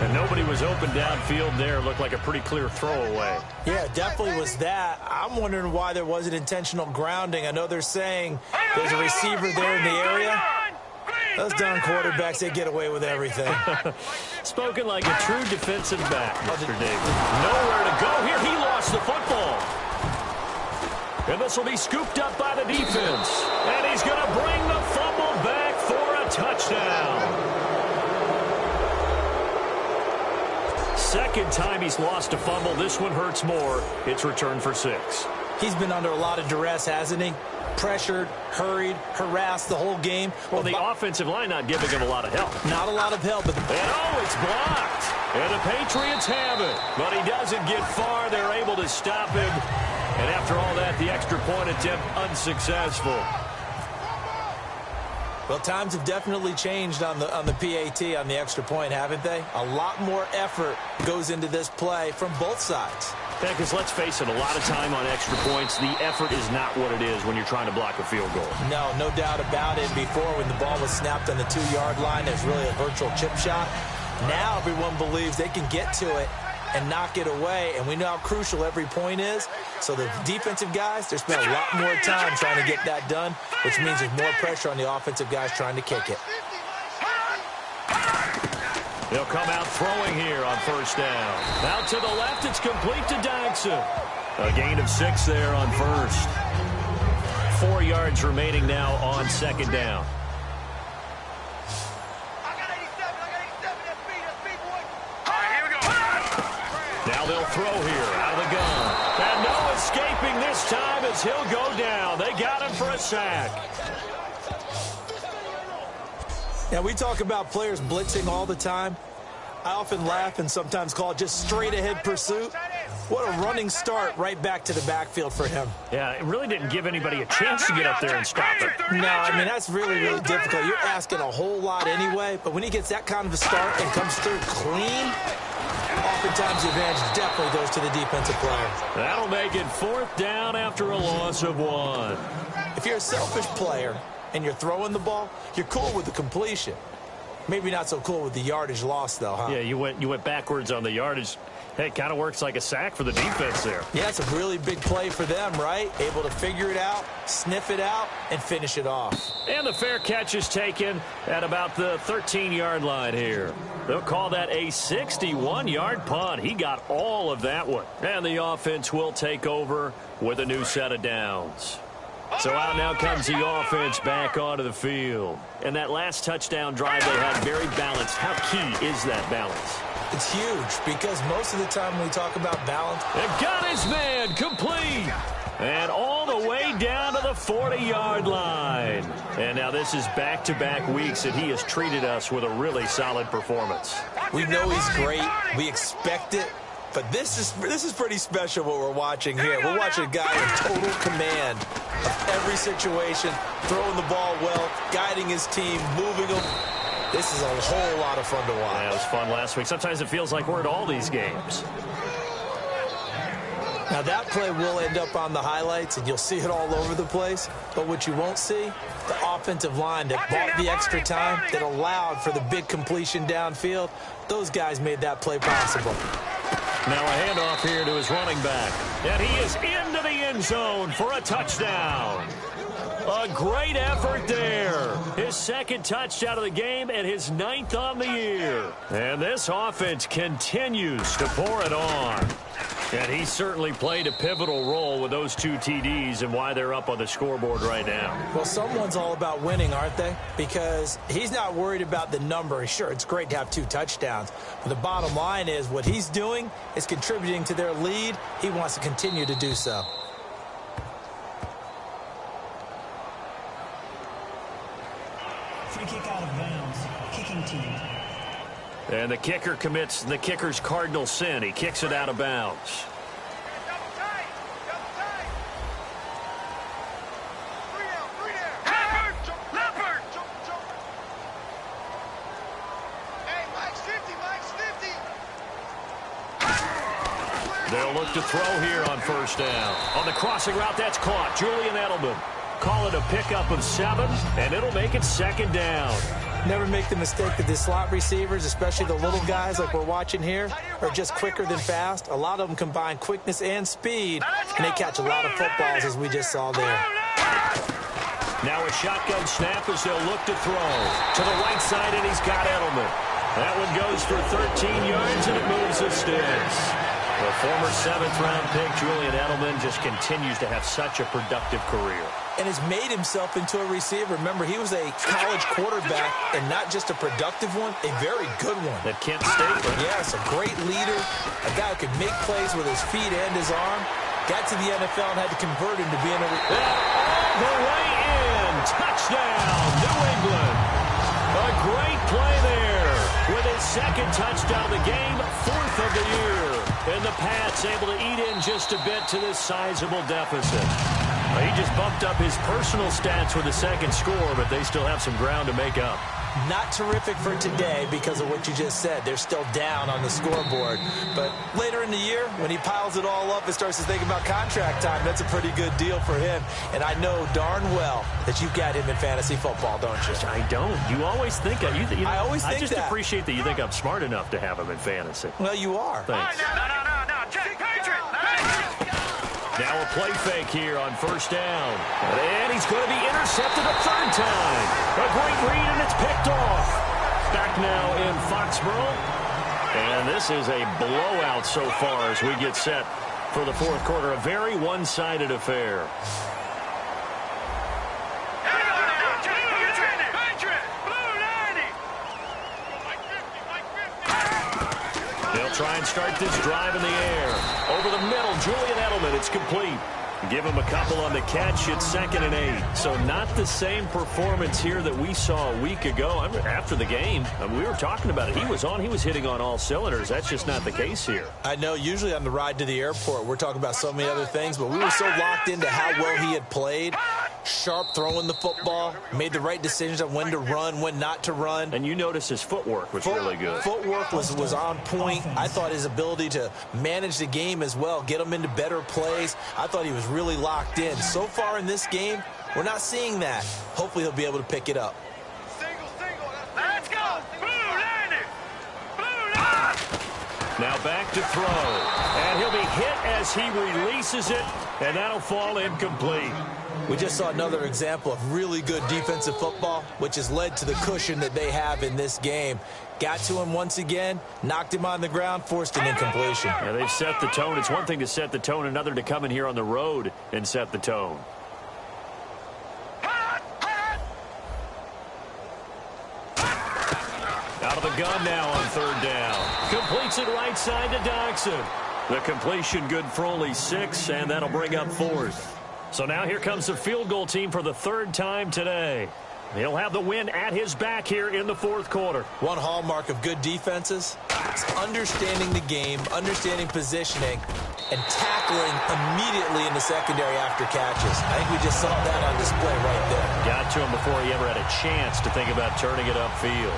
And nobody was open downfield there. Looked like a pretty clear throwaway. Yeah, definitely was that. I'm wondering why there wasn't intentional grounding. I know they're saying there's a receiver there in the area. Those darn quarterbacks, they get away with everything. Spoken like a true defensive back, Mr. Davis. Nowhere to go here. He lost the football. And this will be scooped up by the defense. And he's going to bring the fumble back for a touchdown. Second time he's lost a fumble. This one hurts more. It's returned for 6. He's been under a lot of duress, hasn't he? Pressured, hurried, harassed the whole game. Well, the offensive line not giving him a lot of help. Not a lot of help. But it's blocked. And the Patriots have it. But he doesn't get far. They're able to stop him. And after all that, the extra point attempt unsuccessful. Well, times have definitely changed on the PAT, on the extra point, haven't they? A lot more effort goes into this play from both sides. Yeah, because let's face it, a lot of time on extra points, the effort is not what it is when you're trying to block a field goal. No doubt about it. Before, when the ball was snapped on the 2-yard line, there's really a virtual chip shot. Now everyone believes they can get to it and knock it away, and we know how crucial every point is. So the defensive guys, they're spending a lot more time trying to get that done, which means there's more pressure on the offensive guys trying to kick it. They'll come out throwing here on first down. Out to the left, it's complete to Dodson. A gain of 6 there on first. 4 yards remaining now on second down. Now they'll throw here out of the gun. And no escaping this time as he'll go down. They got him for a sack. Now, we talk about players blitzing all the time. I often laugh and sometimes call it just straight-ahead pursuit. What a running start right back to the backfield for him. Yeah, it really didn't give anybody a chance to get up there and stop it. No, I mean, that's really, really difficult. You're asking a whole lot anyway, but when he gets that kind of a start and comes through clean, oftentimes the advantage definitely goes to the defensive player. That'll make it 4th down after a loss of 1. If you're a selfish player and you're throwing the ball, you're cool with the completion. Maybe not so cool with the yardage loss, though, huh? Yeah, you went backwards on the yardage. Hey, it kind of works like a sack for the defense there. Yeah, it's a really big play for them, right? Able to figure it out, sniff it out, and finish it off. And the fair catch is taken at about the 13-yard line here. They'll call that a 61-yard punt. He got all of that one. And the offense will take over with a new set of downs. So out now comes the offense back onto the field. And that last touchdown drive they had very balanced. How key is that balance? It's huge because most of the time when we talk about balance. And got his man complete. And all the way down to the 40-yard line. And now this is back-to-back weeks that he has treated us with a really solid performance. We know he's great. We expect it. But this is pretty special what we're watching here. We're watching a guy in total command of every situation, throwing the ball well, guiding his team, moving them. This is a whole lot of fun to watch. Yeah, it was fun last week. Sometimes it feels like we're at all these games. Now, that play will end up on the highlights, and you'll see it all over the place. But what you won't see, the offensive line that bought the extra time, that allowed for the big completion downfield, those guys made that play possible. Now a handoff here to his running back. And he is into the end zone for a touchdown. A great effort there. His second touchdown of the game and his 9th on the year. And this offense continues to pour it on. And he certainly played a pivotal role with those 2 TDs and why they're up on the scoreboard right now. Well, someone's all about winning, aren't they? Because he's not worried about the number. Sure, it's great to have 2 touchdowns. But the bottom line is what he's doing is contributing to their lead. He wants to continue to do so. Free kick out of bounds. Kicking team. And the kicker commits the kicker's cardinal sin. He kicks it out of bounds. They'll look to throw here on first down. On the crossing route, that's caught. Julian Edelman. Call it a pickup of 7, and it'll make it 2nd down. Never make the mistake that the slot receivers, especially the little guys like we're watching here, are just quicker than fast. A lot of them combine quickness and speed, and they catch a lot of footballs, as we just saw there. Now a shotgun snap as they'll look to throw. To the right side, and he's got Edelman. That one goes for 13 yards, and it moves the sticks. The former 7th-round pick, Julian Edelman, just continues to have such a productive career. And has made himself into a receiver. Remember, he was a college quarterback, and not just a productive one, a very good one. At Kent State. Yes, a great leader, a guy who could make plays with his feet and his arm. Got to the NFL and had to convert him to being a... All the way in. Touchdown, New England. A great play there with his 2nd touchdown of the game, 4th of the year. And the Pats able to eat in just a bit to this sizable deficit. He just bumped up his personal stats with a 2nd score, but they still have some ground to make up. Not terrific for today because of what you just said. They're still down on the scoreboard. But later in the year, when he piles it all up and starts to think about contract time, that's a pretty good deal for him. And I know darn well that you've got him in fantasy football, don't you? I don't. You always think that. I always think that. I just appreciate that you think I'm smart enough to have him in fantasy. Well, you are. Thanks. No. Now a play fake here on first down. And he's going to be intercepted a 3rd time. A great read, and it's picked off. Back now in Foxborough. And this is a blowout so far as we get set for the 4th quarter. A very one-sided affair. They'll try and start this drive in the air. Over the middle, Julian Edelman. It's complete. Give him a couple on the catch. It's 2nd and 8. So not the same performance here that we saw a week ago. After the game, we were talking about it. He was hitting on all cylinders. That's just not the case here. I know usually on the ride to the airport, we're talking about so many other things, but we were so locked into how well he had played. Sharp throwing the football, made the right decisions on when to run, when not to run. And you notice his footwork was really good. Footwork was on point. I thought his ability to manage the game as well, get him into better plays. I thought he was really locked in. So far in this game, we're not seeing that. Hopefully he'll be able to pick it up. Let's go. Blue 90. Now back to throw. And he'll be hit as he releases it, and that'll fall incomplete. We just saw another example of really good defensive football, which has led to the cushion that they have in this game. Got to him once again, knocked him on the ground, forced an incompletion. Yeah, they've set the tone. It's one thing to set the tone, another to come in here on the road and set the tone. Out of the gun now on 3rd down. Completes it right side to Doxson. The completion good for only 6, and that'll bring up 4th. So now here comes the field goal team for the 3rd time today. He'll have the win at his back here in the 4th quarter. One hallmark of good defenses is understanding the game, understanding positioning, and tackling immediately in the secondary after catches. I think we just saw that on display right there. Got to him before he ever had a chance to think about turning it upfield.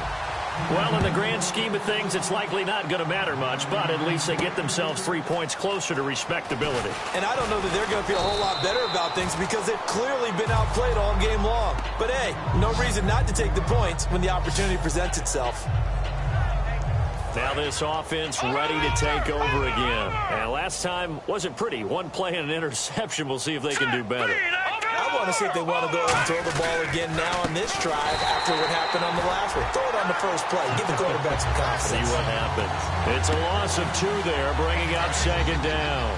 Well, in the grand scheme of things, it's likely not going to matter much, but at least they get themselves 3 points closer to respectability. And I don't know that they're going to feel a whole lot better about things because they've clearly been outplayed all game long. But, hey, no reason not to take the points when the opportunity presents itself. Now this offense ready to take over again. And last time wasn't pretty. One play and an interception. We'll see if they can do better. I want to see if they want to go and throw the ball again now on this drive after what happened on the last one. Throw it on the first play. Give the quarterback some confidence. See what happens. It's a loss of 2 there, bringing up 2nd down.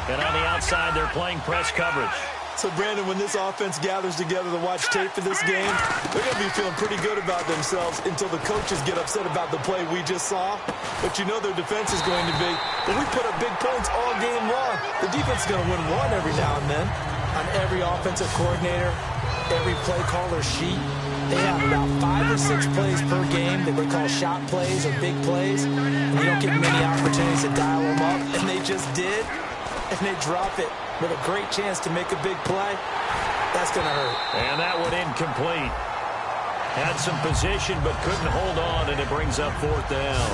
And on the outside, they're playing press coverage. So, Brandon, when this offense gathers together to watch tape for this game, they're going to be feeling pretty good about themselves until the coaches get upset about the play we just saw. But you know their defense is going to be, well, we put up big points all game long. The defense is going to win one every now and then. On every offensive coordinator, every play caller sheet, they have about 5 or 6 plays per game that we call shot plays or big plays. And you don't get many opportunities to dial them up. And they just did. And they drop it with a great chance to make a big play. That's going to hurt. And that one incomplete. Had some position but couldn't hold on, and it brings up 4th down.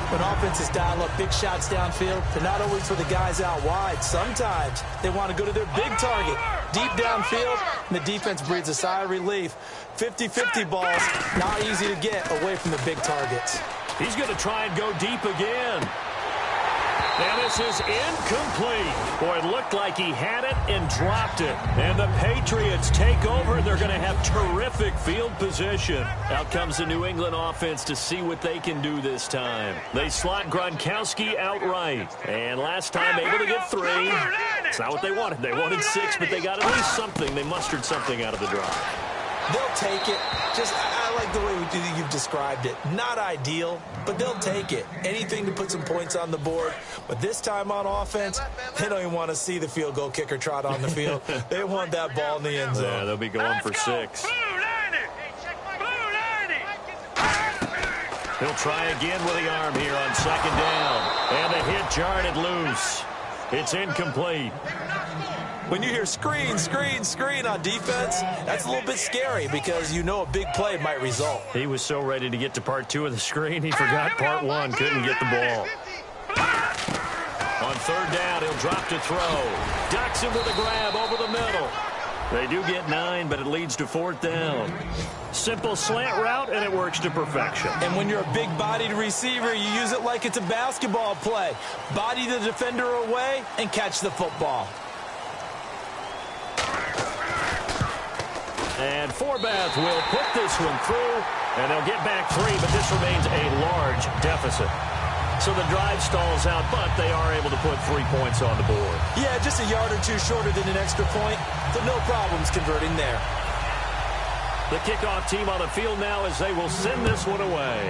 When offenses dial up big shots downfield, they're not always for the guys out wide. Sometimes they want to go to their big target, deep downfield, and the defense breathes a sigh of relief. 50-50 balls, not easy to get away from the big targets. He's going to try and go deep again. And this is incomplete. Boy, it looked like he had it and dropped it. And the Patriots take over. They're going to have terrific field position. Out comes the New England offense to see what they can do this time. They slot Gronkowski outright. And last time able to get 3. It's not what they wanted. They wanted 6, but they got at least something. They mustered something out of the drive. They'll take it. I like the way you've described it. Not ideal, but they'll take it. Anything to put some points on the board. But this time on offense, they don't even want to see the field goal kicker trot on the field. They want that ball in the end zone. Yeah, they'll be going for 6. He'll try again with the arm here on 2nd down. And the hit jarred it loose. It's incomplete. When you hear screen, screen, screen on defense, that's a little bit scary because you know a big play might result. He was so ready to get to part 2 of the screen, he forgot part 1, couldn't get the ball. On 3rd down, he'll drop to throw. Ducks him with a grab over the middle. They do get 9, but it leads to 4th down. Simple slant route, and it works to perfection. And when you're a big-bodied receiver, you use it like it's a basketball play. Body the defender away and catch the football. And Forbath will put this one through, and they'll get back 3, but this remains a large deficit. So the drive stalls out, but they are able to put 3 points on the board. Yeah, just a yard or 2 shorter than an extra point, so no problems converting there. The kickoff team on the field now as they will send this one away.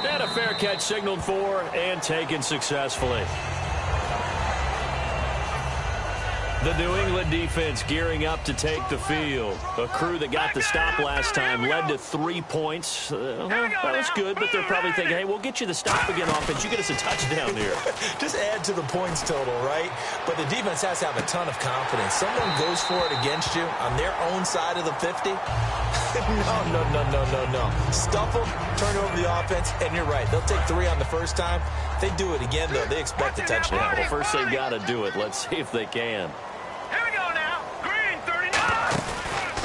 And a fair catch signaled for and taken successfully. The New England defense gearing up to take the field. A crew that got the stop last time led to 3 points. Well, that was good, but they're probably thinking, hey, we'll get you the stop again offense. You get us a touchdown here. Just add to the points total, right? But the defense has to have a ton of confidence. Someone goes for it against you on their own side of the 50. No. Stuff them, turn over the offense, and you're right. They'll take 3 on the first time. If they do it again, though, they expect a touchdown. Yeah, well, first they've got to do it. Let's see if they can. Here we go now. Green, 39.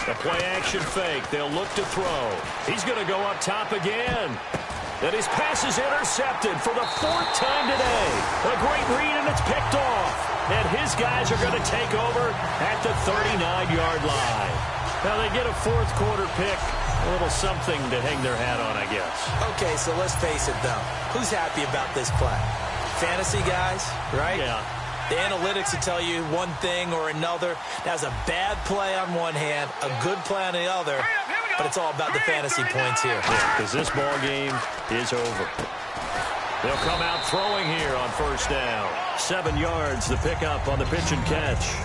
The play-action fake. They'll look to throw. He's going to go up top again. And his pass is intercepted for the 4th time today. A great read, and it's picked off. And his guys are going to take over at the 39-yard line. Now they get a 4th quarter pick. A little something to hang their hat on, I guess. Okay, so let's face it, though. Who's happy about this play? Fantasy guys, right? Yeah. The analytics will tell you one thing or another. That's a bad play on one hand, a good play on the other, but it's all about the fantasy points here. Because this ball game is over. They'll come out throwing here on 1st down. 7 yards, the pickup on the pitch and catch.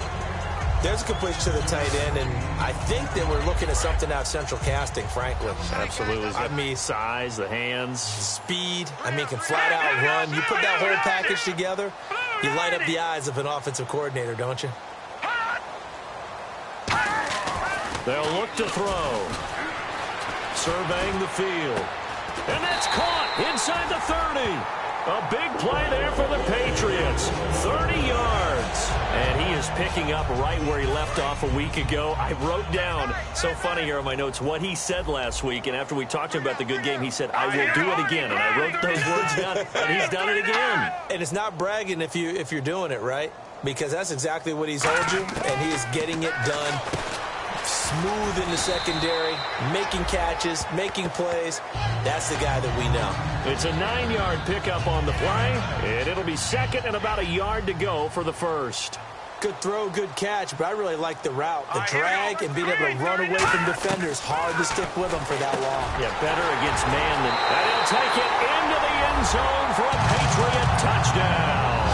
There's a completion to the tight end, and I think that we're looking at something out central casting, frankly. Absolutely. I mean, size, the hands. Speed. I mean, can flat out run. You put that whole package together, you light up the eyes of an offensive coordinator, don't you? They'll look to throw. Surveying the field. And that's caught inside the 30. A big play there for the Patriots. 30 yards. And he is picking up right where he left off a week ago. I wrote down, so funny here on my notes, what he said last week. And after we talked about the good game, he said, I will do it again. And I wrote those words down, and he's done it again. And it's not bragging if you're doing it, right? because that's exactly what he's told you, and he is getting it done. Smooth in the secondary, making catches, making plays. That's the guy that we know. It's a 9-yard pickup on the play, and it'll be second and about a yard to go for the first. Good throw, good catch, but I really like the route. The drag and being able to run away from defenders. Hard to stick with them for that long. Yeah, better against man than... And he'll take it into the end zone for a Patriot touchdown.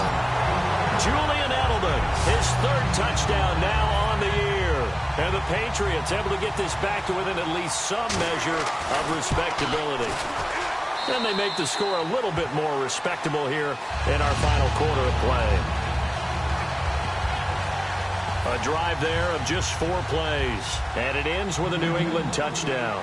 Julian Edelman, his third touchdown now on the year. And the Patriots able to get this back to within at least some measure of respectability. Then they make the score a little bit more respectable here in our final quarter of play. A drive there of just 4 plays. And it ends with a New England touchdown.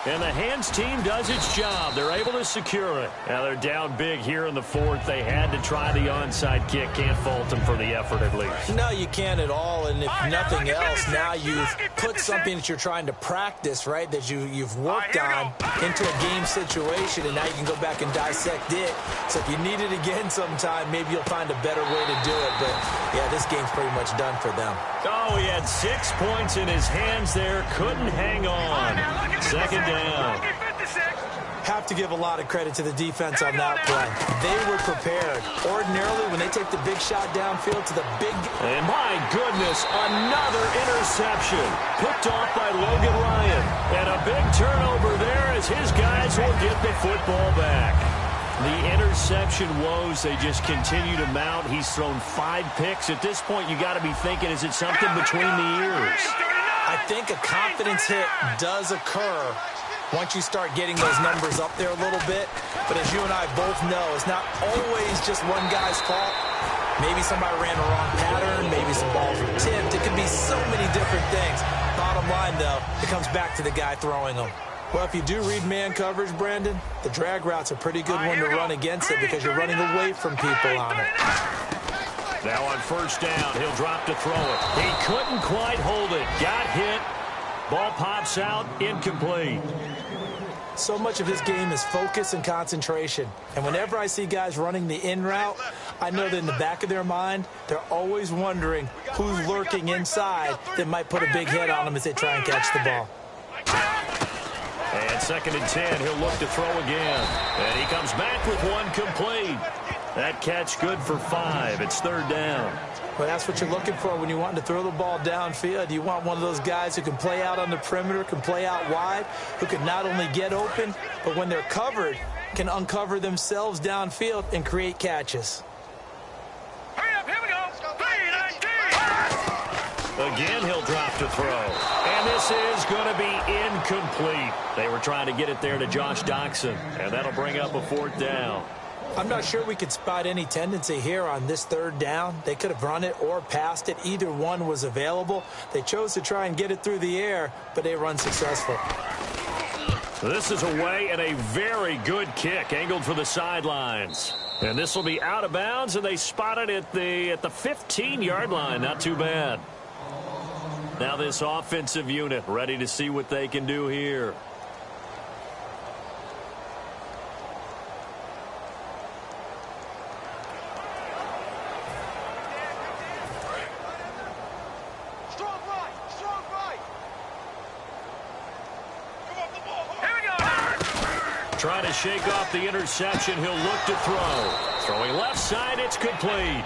And the hands team does its job. They're able to secure it. Now they're down big here in the fourth. They had to try the onside kick. Can't fault them for the effort at least. No, you can't at all. And if nothing else, now you've put something that you're trying to practice, right, that you've worked on into a game situation, and now you can go back and dissect it. So if you need it again sometime, maybe you'll find a better way to do it. But, yeah, this game's pretty much done for them. Oh, he had 6 points in his hands there. Couldn't hang on. Second down. Have to give a lot of credit to the defense on that play. They were prepared. Ordinarily, when they take the big shot downfield to the big... And my goodness, another interception. Picked off by Logan Ryan. And a big turnover there as his guys will get the football back. The interception woes, they just continue to mount. He's thrown 5 picks. At this point, you got to be thinking, is it something between the ears? I think a confidence hit does occur once you start getting those numbers up there a little bit. But as you and I both know, it's not always just one guy's fault. Maybe somebody ran a wrong pattern. Maybe some balls were tipped. It could be so many different things. Bottom line, though, it comes back to the guy throwing them. Well, if you do read man coverage, Brandon, the drag route's a pretty good one to run against it because you're running away from people on it. Now on first down, he'll drop to throw it. He couldn't quite hold it. Got hit. Ball pops out, incomplete. So much of his game is focus and concentration. And whenever I see guys running the in route, I know that in the back of their mind, they're always wondering who's lurking inside that might put a big hit on them as they try and catch the ball. And second and 10, he'll look to throw again. And he comes back with one complete. That catch good for 5. It's third down. Well, that's what you're looking for when you want to throw the ball downfield. You want one of those guys who can play out on the perimeter, can play out wide, who can not only get open, but when they're covered, can uncover themselves downfield and create catches. Hurry up, here we go. 3-19. Again, he'll drop to throw. And this is going to be incomplete. They were trying to get it there to Josh Doxson, and that'll bring up a fourth down. I'm not sure we could spot any tendency here on this third down. They could have run it or passed it. Either one was available. They chose to try and get it through the air, but they run successful. This is away and a very good kick angled for the sidelines. And this will be out of bounds, and they spot it at the 15-yard line. Not too bad. Now this offensive unit ready to see what they can do here. Trying to shake off the interception. He'll look to throw. Throwing left side, it's complete.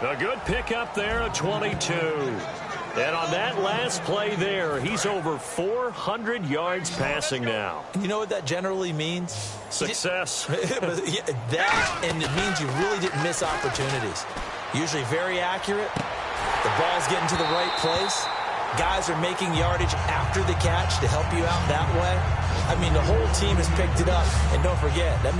A good pickup there at 22. And on that last play there, he's over 400 yards passing now. You know what that generally means? Success. That, and it means you really didn't miss opportunities. Usually very accurate. The ball's getting to the right place. Guys are making yardage after the catch to help you out that way. I mean, the whole team has picked it up. And don't forget, that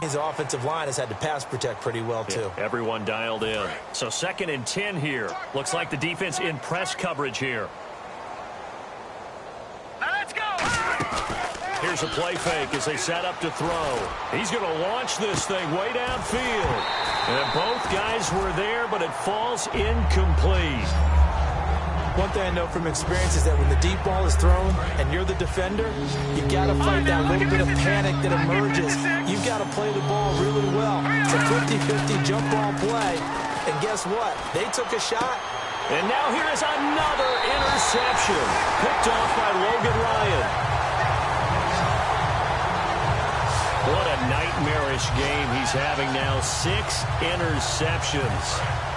His offensive line has had to pass protect pretty well, too. Yeah, everyone dialed in. So 2nd and 10 here. Looks like the defense in press coverage here. Now let's go. Here's a play fake as they set up to throw. He's going to launch this thing way downfield. And both guys were there, but it falls incomplete. One thing I know from experience is that when the deep ball is thrown and you're the defender, you got to fight that little bit of panic that emerges. You've got to play the ball really well. It's a 50-50 jump ball play. And guess what? They took a shot. And now here is another interception. Picked off by Logan Ryan. What a nightmarish game he's having now. 6 interceptions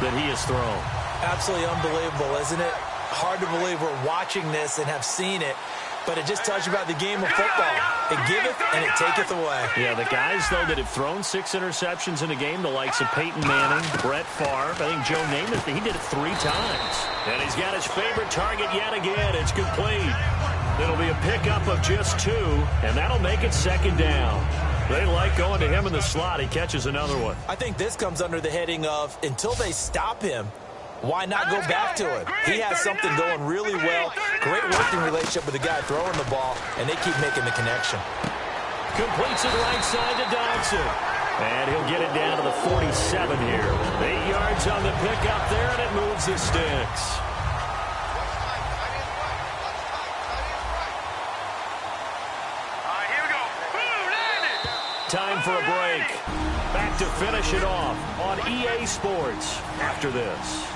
that he has thrown. Absolutely unbelievable, isn't it? Hard to believe we're watching this and have seen it, but it just tells you about the game of football. It giveth and it taketh away. Yeah, the guys, though, that have thrown 6 interceptions in a game, the likes of Peyton Manning, Brett Favre, I think Joe Namath, he did it 3 times. And he's got his favorite target yet again. It's complete. It'll be a pickup of just 2, and that'll make it 2nd down. They like going to him in the slot. He catches another one. I think this comes under the heading of until they stop him, why not go back to him? He has something going really well. Great working relationship with the guy throwing the ball, and they keep making the connection. Completes it right side to Dodson. And he'll get it down to the 47 here. 8 yards on the pickup there, and it moves the sticks. Here we go. Boom, landed. Time for a break. Back to finish it off on EA Sports after this.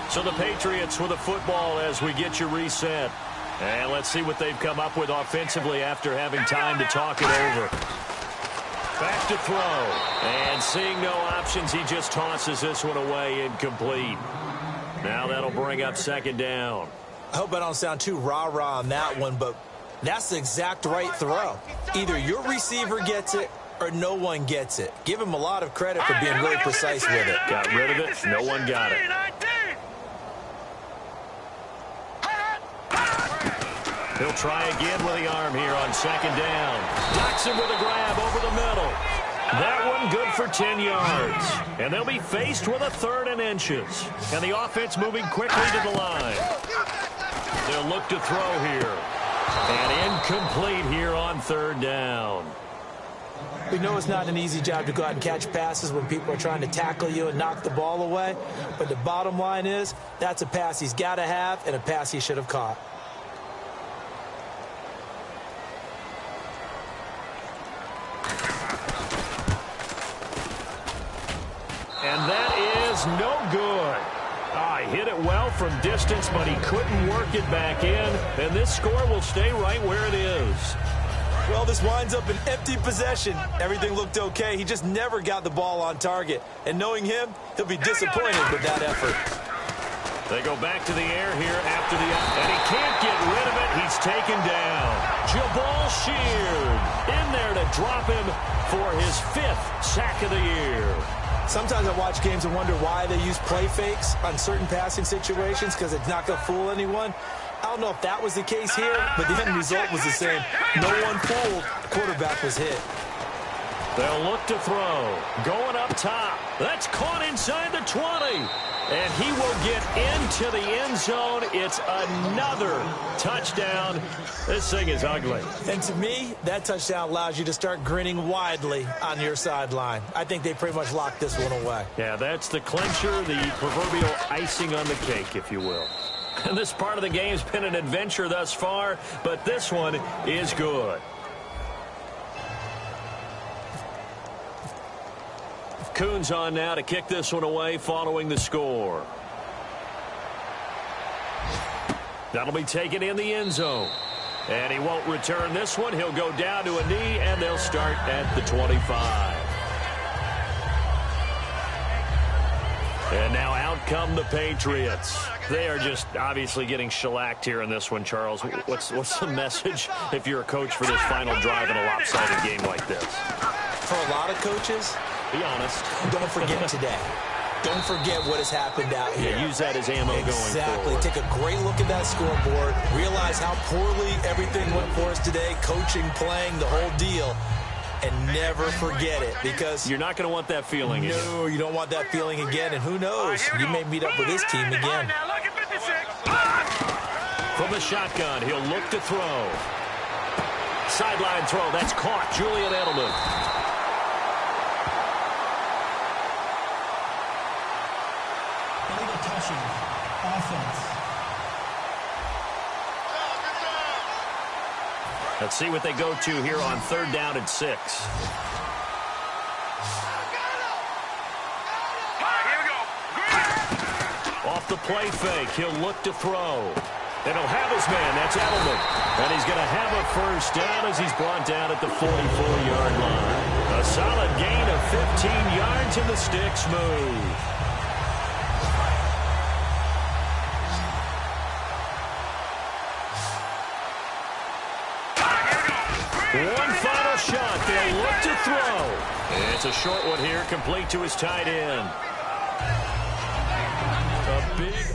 So the Patriots with the football as we get you reset. And let's see what they've come up with offensively after having time to talk it over. Back to throw. And seeing no options, he just tosses this one away incomplete. Now that'll bring up 2nd down. I hope I don't sound too rah-rah on that one, but that's the exact right throw. Either your receiver gets it or no one gets it. Give him a lot of credit for being really precise with it. Got rid of it. No one got it. He'll try again with the arm here on 2nd down. Dodson with a grab over the middle. That one good for 10 yards. And they'll be faced with a 3rd and inches. And the offense moving quickly to the line. They'll look to throw here. And incomplete here on 3rd down. We know it's not an easy job to go out and catch passes when people are trying to tackle you and knock the ball away. But the bottom line is, that's a pass he's got to have and a pass he should have caught. And that is no good. He hit it well from distance, but he couldn't work it back in. And this score will stay right where it is. Well, this winds up an empty possession. Everything looked okay. He just never got the ball on target. And knowing him, he'll be disappointed with that effort. They go back to the air here after the... And he can't get rid of it. He's taken down. Jabal Sheard in there to drop him for his 5th sack of the year. Sometimes I watch games and wonder why they use play fakes on certain passing situations because it's not going to fool anyone. I don't know if that was the case here, but the end result was the same. No one fooled. The quarterback was hit. They'll look to throw. Going up top. That's caught inside the 20. And he will get into the end zone. It's another touchdown. This thing is ugly. And to me, that touchdown allows you to start grinning widely on your sideline. I think they pretty much locked this one away. Yeah, that's the clincher, the proverbial icing on the cake, if you will. And this part of the game's been an adventure thus far, but this one is good. Coons on now to kick this one away following the score. That'll be taken in the end zone. And he won't return this one. He'll go down to a knee, and they'll start at the 25. And now out come the Patriots. They are just obviously getting shellacked here in this one, Charles. What's the message if you're a coach for this final drive in a lopsided game like this? For a lot of coaches, be honest. Don't forget today. Don't forget what has happened out here. Yeah, use that as ammo going forward. Exactly. Take a great look at that scoreboard. Realize how poorly everything went for us today. Coaching, playing, the whole deal. and never forget it, because you're not going to want that feeling again. No, you don't want that feeling again, and who knows, you may meet up with this team again. Now look at 56. From the shotgun, he'll look to throw. Sideline throw, that's caught. Julian Edelman. Illegal touching. Offense. Let's see what they go to here on 3rd down and 6. All right, here we go. Off the play fake, he'll look to throw. And he'll have his man, that's Edelman. And he's going to have a first down as he's brought down at the 44-yard line. A solid gain of 15 yards in the sticks move. One final shot. They'll look to throw. It's a short one here, complete to his tight end. A big